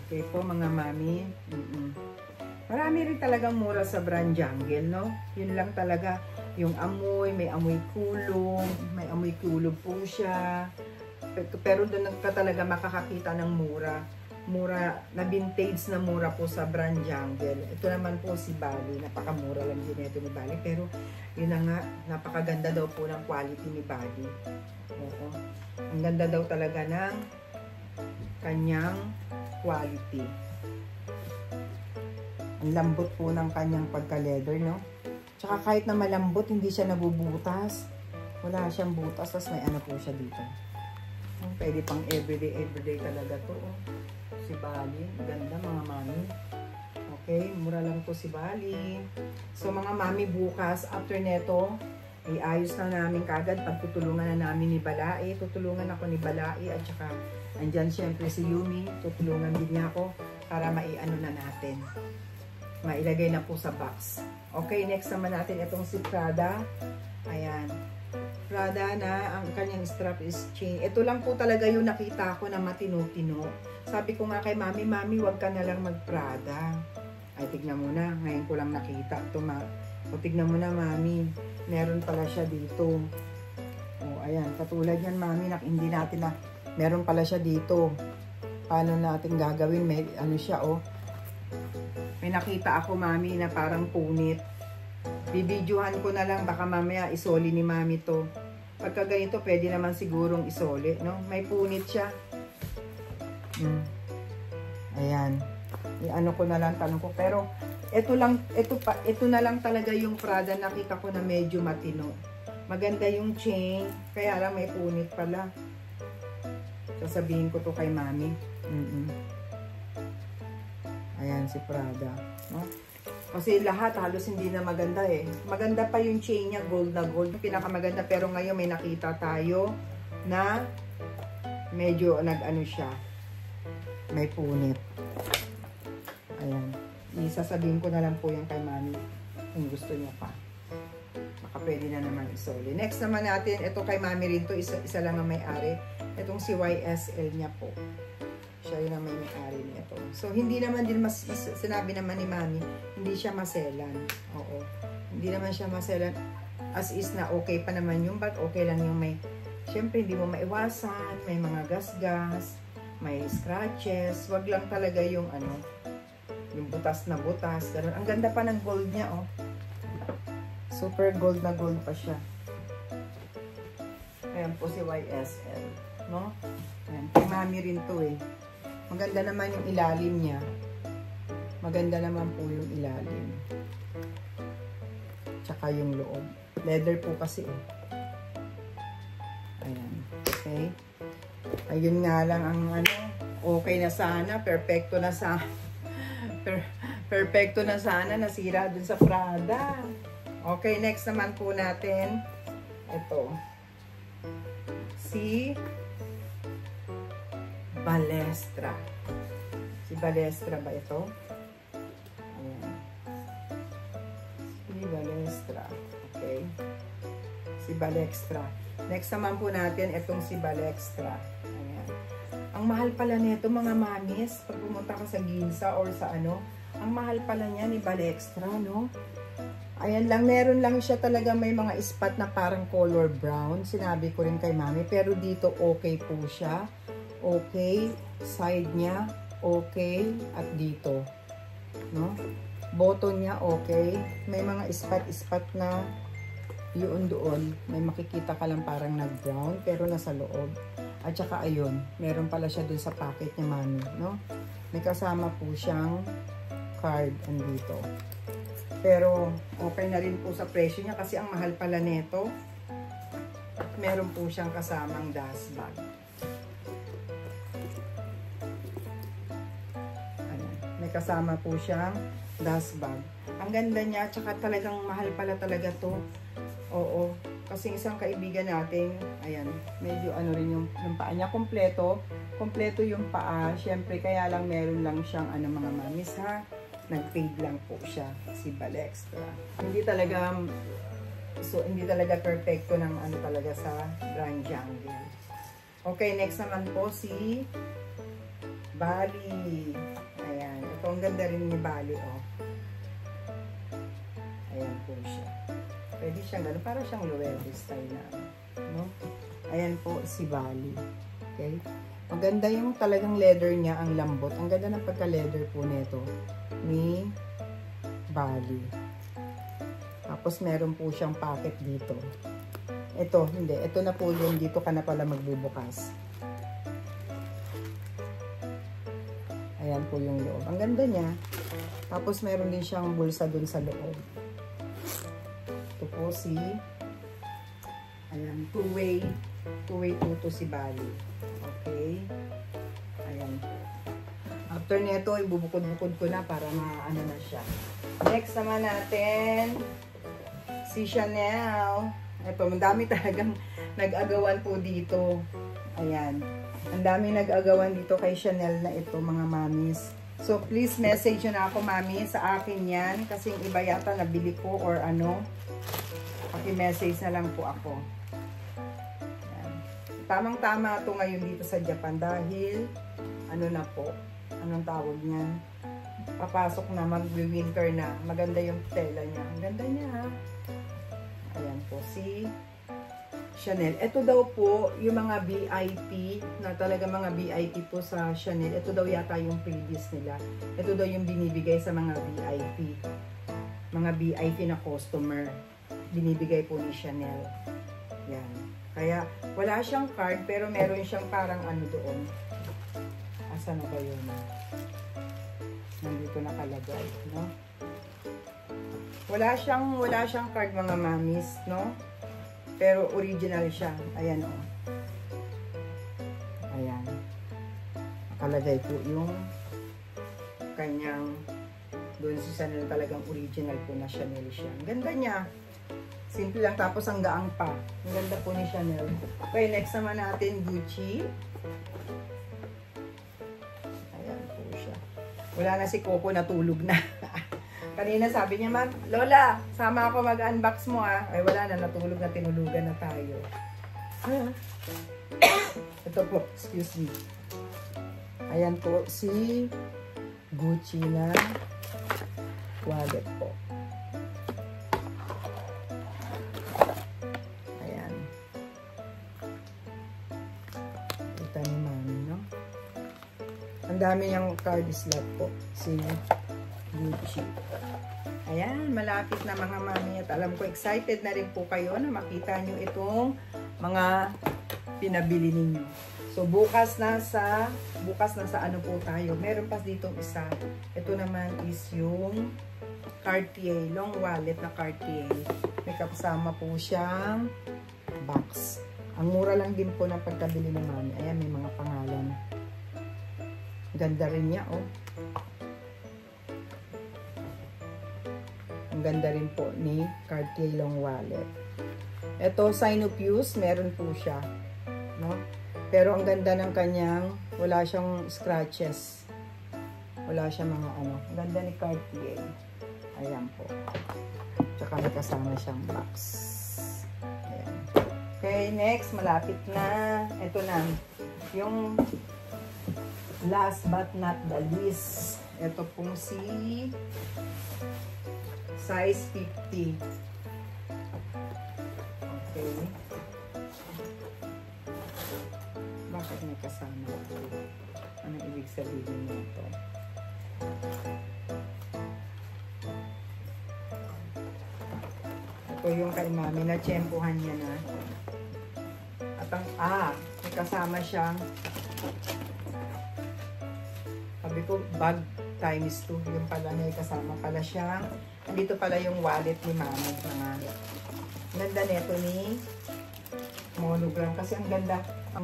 C: Okay po mga mami. Marami rin talagang mura sa brand Jungle, no? Yun lang talaga. Yung amoy, may amoy kulong. May amoy kulog po siya. Pero doon ka talaga makakakita ng mura. Mura, na vintage na mura po sa brand Jungle. Ito naman po si Bali. Napakamura lang din ito ni Bali. Pero yun na nga, napakaganda daw po ng quality ni Bali. Oo. Ang ganda daw talaga ng kanyang quality. Ang lambot po ng kanyang pagka-leather, no? Tsaka kahit na malambot, hindi siya nabubutas. Wala siyang butas. Tapos may po siya dito. Pwede pang everyday talaga to. Si Bali. Ganda mga mami. Okay, mura lang to si Bali. So mga mami, bukas, after neto, iayos na namin kagad. Pagtutulungan na namin ni Balai. Tutulungan ako ni Balai. At saka, andyan syempre si Yumi. Tutulungan din niya ako para maiano na natin. Mailagay na po sa box. Okay, next naman natin itong si Prada. Ayan. Prada na ang kanyang strap is chain. Ito lang po talaga yung nakita ko na matino-tino. Sabi ko nga kay Mami, Mami, wag ka na lang mag-Prada. Ay, tignan mo na. Ngayon ko lang nakita. O, tignan mo na, Mami. Meron pala siya dito. O, ayan. Katulad yan, Mami. Hindi natin na. Meron pala siya dito. Paano natin gagawin? May, siya, oh. May nakita ako, Mami, na parang punit. Bibidyohan ko na lang. Baka mamaya isoli ni Mami to. Pagka ganito, pwede naman sigurong isoli, no? May punit siya. Ayan. I-ano ko na lang, tanong ko. Pero, ito na lang talaga yung Prada nakita ko na medyo matino. Maganda yung chain, kaya lang may punit pala. Sasabihin ko to kay mami. Ayan si Prada, no? Kasi lahat halos hindi na maganda eh. Maganda pa yung chain niya, gold na gold. Pinakamaganda, pero ngayon may nakita tayo na medyo nag-ano siya. May punit. Ayan. Isasabihin ko na lang po yan kay mami kung gusto niya pa. Baka pwede na naman isoli. Next naman natin, ito kay mami rin to. Isa lang ang may-ari. Itong si YSL niya po. Siya yun ang may-ari nito. So, hindi naman din sinabi naman ni mami, hindi siya maselan. Oo. Hindi naman siya maselan. As is na okay pa naman yung bag. Okay lang yung may, syempre hindi mo maiwasan. May mga gas-gas. May scratches. Wag lang talaga yung ano, yung butas na butas. Ganun. Ang ganda pa ng gold niya, oh. Super gold na gold pa siya. Ayan po si YSL. No? Ayan. Kay mami rin to eh. Maganda naman yung ilalim niya. Maganda naman po yung ilalim. Tsaka yung loob. Leather po kasi eh. Ayan. Okay. Ayun nga lang ang ano. Okay na sana. Perfecto na sana. Perfecto na sana. Nasira dun sa Prada. Okay. Next naman po natin. Ito. Si Balestra. Si Balestra ba ito? Ayan. Si Balestra. Okay. Si Balextra. Next naman po natin, itong si Balextra. Ayan. Ang mahal pala nito mga mamis, pag pumunta ka sa Ginza or sa ano, ang mahal pala niya ni Balextra, no? Ayan lang, meron lang siya talaga may mga spot na parang color brown. Sinabi ko rin kay mami, pero dito okay po siya. Okay, side niya okay, at dito, no? Bottom niya okay, may mga spot na yun doon, may makikita ka lang parang nag-brown pero nasa loob. At saka ayun, meron pala siya dun sa pocket niya mami, no? May kasama po siyang card andito. Pero okay na rin po sa presyo niya kasi ang mahal pala nito. Meron po siyang kasamang dust bag. May kasama po siyang dust bag. Ang ganda niya, tsaka talagang mahal pala talaga to. Oo. Kasi isang kaibigan natin, ayan, medyo ano rin yung paa niya. Kompleto yung paa. Siyempre, kaya lang meron lang siyang ano mga mamis ha. Nag-fade lang po siya. Si Balextra. Hindi talaga perfecto ng ano talaga sa Grand Jungle. Okay, next naman po si Bali. Ayan. Ito, ang ganda rin ni Bali, oh. Ayan po siya. Pwede siyang gano'n. Para siyang Loewe style na, no? Ayan po si Bali. Okay? Maganda yung talagang leather niya, ang lambot. Ang ganda ng pagka-leather po nito ni Bali. Tapos, meron po siyang pocket dito. Ito, hindi. Ito na po yung dito ka na pala magbubukas. Ayan po yung loob. Ang ganda niya. Tapos, meron din siyang bulsa dun sa loob. Ito po si ayan, two-way tuto si Bali. Okay. Ayan. After nito, ibubukod-bukod ko na para maano na siya. Next naman natin, si Chanel. Ito, ang dami talagang nag-agawan po dito. Ayan. Ang dami nag-agawan dito kay Chanel na ito, mga mamis. So, please message nyo na ako, mami, sa akin yan. Kasi yung iba yata nabili ko or ano. Paki-message na lang po ako. Ayan. Tamang-tama ito ngayon dito sa Japan dahil, ano na po, anong tawag niyan? Papasok na, mag-winter na. Maganda yung tela niya. Ang ganda niya, ha? Ayan po, si Chanel. Ito daw po, yung mga VIP, na talaga mga VIP po sa Chanel. Ito daw yata yung previous nila. Ito daw yung binibigay sa mga VIP. Mga VIP na customer. Binibigay po ni Chanel. Yan. Kaya, wala siyang card, pero meron siyang parang ano doon. Asa na ba yun? Nandito nakalagay, no? Wala siyang card mga mamis, no? Pero original siya. Ayan o. Ayan. Nakalagay po yung kanyang doon sa Chanel, talagang original po na Chanel siya. Ang ganda niya. Simple lang, tapos ang gaang pa. Ang ganda po ni Chanel. Okay, next naman natin, Gucci. Ayan po siya. Wala na si Coco, natulog na. Kanina sabi niya, Ma'am, Lola, sama ako mag-unbox mo ah. Ay wala na, natulog na, tinulugan na tayo. Ito po, excuse me. Ayan po, si Gucci na wallet po. Ayan. Kita ni Mami, no? Ang dami niyang card slot po, si Gucci. Ayan, malapit na mga mami at alam ko excited na rin po kayo na makita nyo itong mga pinabili ninyo. So bukas na sa ano po tayo. Meron pa dito isa. Ito naman is yung Cartier, long wallet na Cartier. May kasama po siyang box. Ang mura lang din po ng pagkabili ng mami. Ayan, may mga pangalan. Ganda rin niya, oh. Ang ganda rin po ni Cartier long wallet. Ito, sign of use, meron po siya. No? Pero ang ganda ng kanyang, wala siyang scratches. Wala siyang mga ano. Ang ganda ni Cartier. Ayan po. Tsaka may kasama siyang box. Ayan. Okay, next, malapit na. Ito na. Yung last but not the least. Ito pong si size 50. Okay. Bakit may kasama? Anong ibig sabihin nito? Ito yung kay mami na tiyempuhan niya na. At ang, may kasama siyang, sabi ko, bag times 2. Yung pala may kasama pala siyang, andito pala yung wallet ni mami. Ganda nito ni monogram. Kasi ang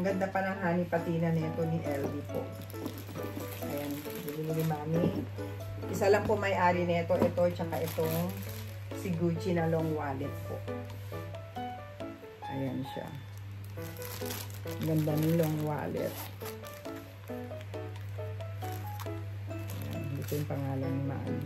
C: ganda pa ng honey patina nito ni LV po. Ayan, bilhin ni mami. Isa lang po may-ari nito, ito, tsaka itong si Gucci na long wallet po. Ayan siya. Ang ganda ni long wallet. Ito yung pangalan ni mami.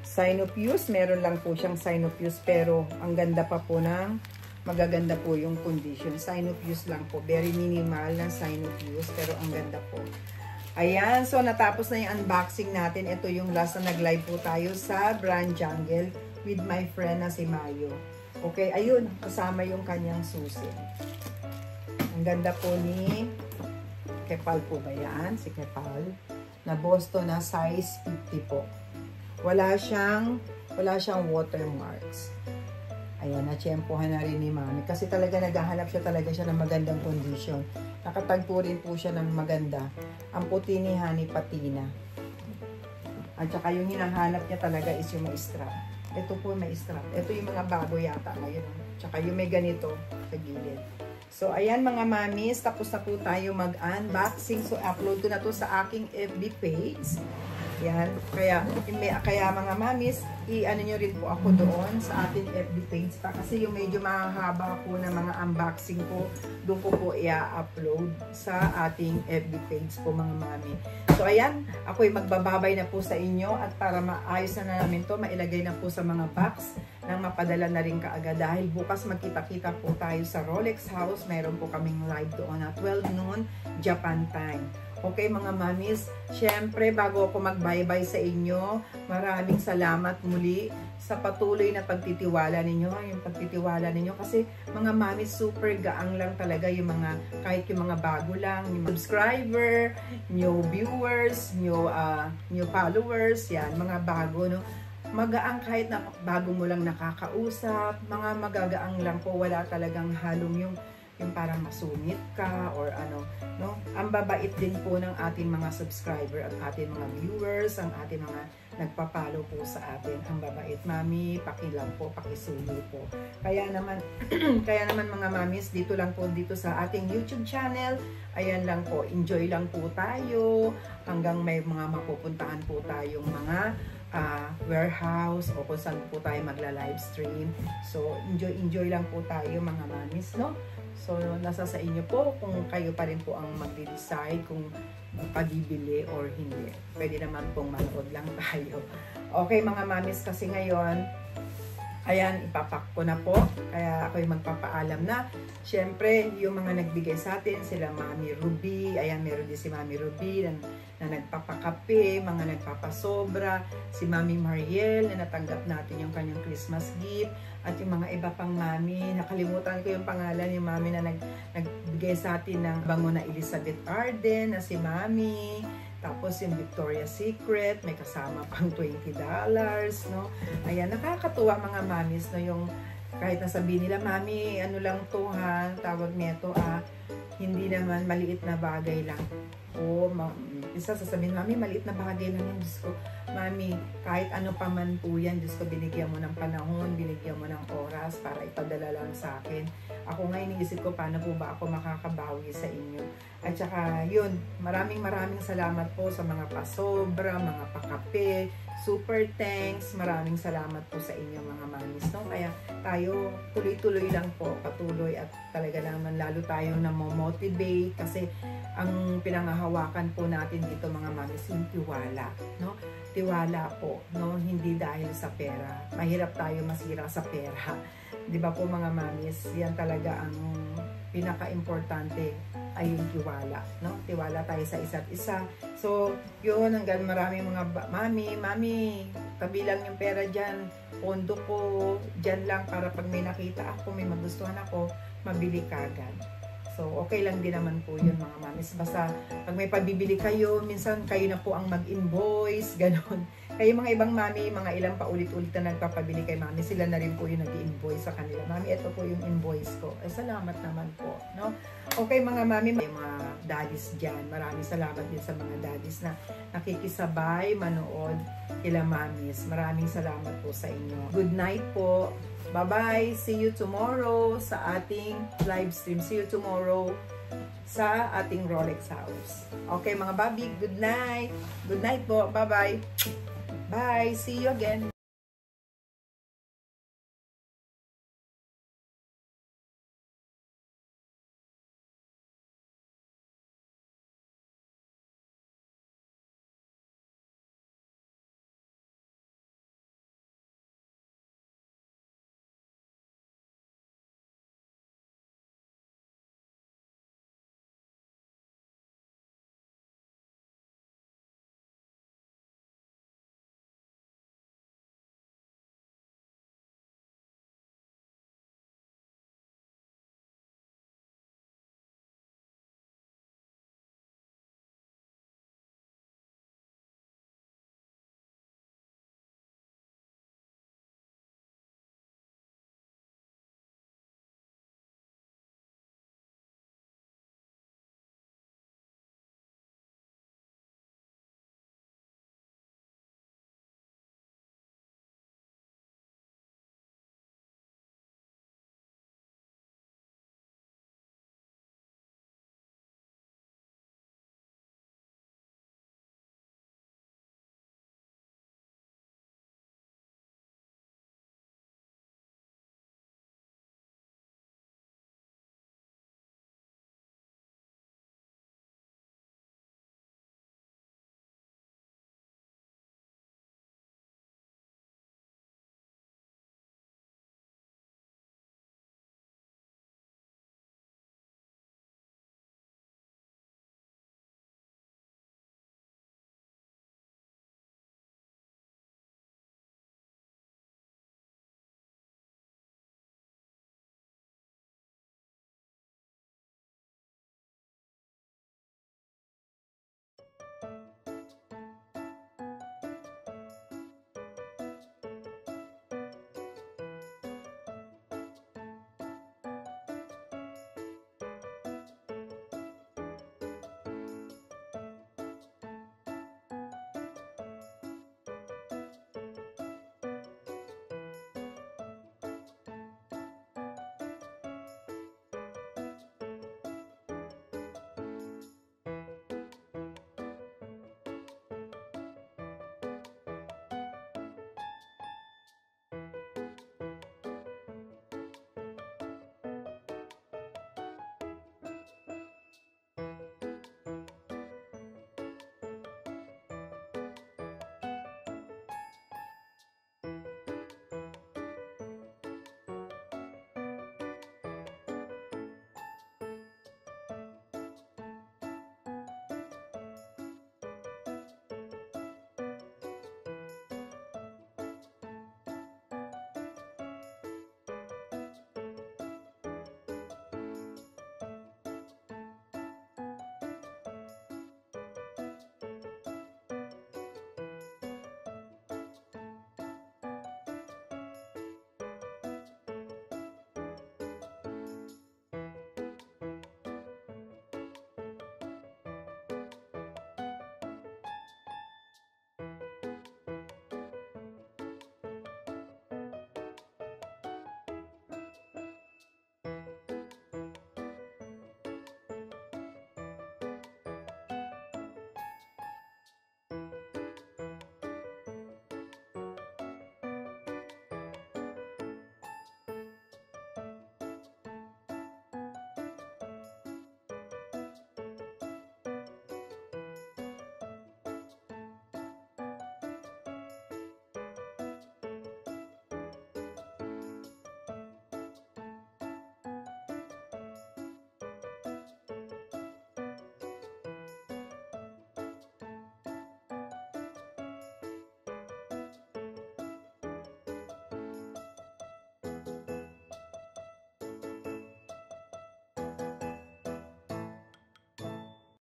C: Sign of use, meron lang po siyang sign of use, pero ang ganda pa po ng, magaganda po yung condition. Sign of use lang po, very minimal na sign of use, pero ang ganda po. Ayan, so natapos na yung unboxing natin. Ito yung last na nag-live po tayo sa Brand Jungle with my friend na si Mayo. Okay, ayun, kasama yung kanyang susi. Ang ganda po ni Kepal po ba yan? Si Kepal. Na Boston na size 50 po. Wala siyang watermarks. Ayan, natsyempohan na rin ni mami. Kasi talaga naghahanap siya ng magandang condition. Nakatagpo rin po siya ng maganda. Ang puti ni honey patina. At saka yung hinahanap niya talaga is yung may strap. Ito po may strap. Ito yung mga bago yata ngayon. Tsaka yung may ganito sa gilid. So, ayan mga mamis. Tapos na po tayo mag-unboxing. So, upload ko na to sa aking FB page. Yan. Kaya mga mamis, i-ano nyo rin po ako doon sa ating FB page pa. Kasi yung medyo mahaba po na mga unboxing ko, doon ko po i-upload sa ating FB page po mga mami. So ayan, ako'y magbababay na po sa inyo at para maayos na namin to, mailagay na po sa mga box nang mapadala na rin kaagad. Dahil bukas magkita-kita po tayo sa Rolex House. Meron po kaming live doon at 12 noon Japan time. Okay mga mamis, syempre bago ako mag-bye-bye sa inyo, maraming salamat muli sa patuloy na pagtitiwala ninyo. Yung pagtitiwala ninyo kasi mga mamis super gaang lang talaga yung mga, kahit yung mga bago lang, yung subscriber, new viewers, new followers, yan, mga bago, no? Magaang kahit na bago mo lang nakakausap, mga magagaang lang po, wala talagang halong yung yung parang masungit ka or ano, no? Ang babait din po ng ating mga subscriber, ang ating mga viewers, ang ating mga nagpapalo po sa atin. Ang babait, mami, pakilang po, pakisuyo po. Kaya naman, kaya naman mga mamis, dito lang po, dito sa ating YouTube channel, ayan lang po, enjoy lang po tayo, hanggang may mga mapupuntahan po tayong mga warehouse o kung saan po tayo magla-live stream. So, enjoy lang po tayo mga mamis, no? So, nasa sa inyo po kung kayo pa rin po ang magde-decide kung pabibili or hindi. Pwede naman pong manood lang tayo. Okay mga mamis, kasi ngayon, ayan, ipapak ko na po. Kaya ako'y magpapaalam na. Siyempre, yung mga nagbigay sa atin, sila Mami Ruby. Ayan, meron din si Mami Ruby na nagpapakape, mga nagpapasobra. Si Mami Mariel na natanggap natin yung kanyang Christmas gift. At yung mga iba pang mami, nakalimutan ko yung pangalan, yung mami na nagbigay sa atin ng bango na Elizabeth Arden, na si Mami. Tapos yung Victoria's Secret, may kasama pang $20, no? Ayan, nakakatuwa mga mamis, no? Yung kahit nasabihin nila, mami, ano lang to ha, tawag nito, hindi naman maliit na bagay lang. O, isa sasabihin, mami, maliit na bagay lang yan, Diyos ko. Mami, kahit ano pa man po yan, Diyos ko, binigyan mo ng panahon, binigyan mo ng oras para ipadala lang sa akin. Ako nga iniisip ko, paano po ba ako makakabawi sa inyo? At saka, yun, maraming salamat po sa mga pasobra, mga pakape, super thanks, maraming salamat po sa inyo mga mamis, no? Kaya tayo, tuloy-tuloy lang po, patuloy at talaga naman lalo tayong namomotivate kasi ang pinangahawakan po natin dito mga mamis, yung tiwala, no? Tiwala po, no? Hindi dahil sa pera. Mahirap tayo masira sa pera. Di ba po mga mamis, yan talaga ang pinaka-importante ay yung tiwala, no? Tiwala tayo sa isa't isa. So, yun, hanggang maraming mga mami, kabilang yung pera dyan, pondo ko, dyan lang para pag may nakita ako, may magustuhan ako, mabili kagad. So, okay lang din naman po yun mga mamis. Basta, pag may pagbibili kayo, minsan kayo na po ang mag-invoice, ganon. Kayo mga ibang mami, mga ilang paulit-ulit na nagpapabili kay mami, sila na rin po yung nag-invoice sa kanila. Mami, ito po yung invoice ko. Ay, salamat naman po, no? Okay mga mami, may mga daddies dyan. Maraming salamat din sa mga daddies na nakikisabay, manood kila mamis. Maraming salamat po sa inyo. Good night po. Bye-bye. See you tomorrow sa ating live stream. See you tomorrow sa ating Rolex house. Okay mga babi, good night. Good night po. Bye-bye. Bye. See you again.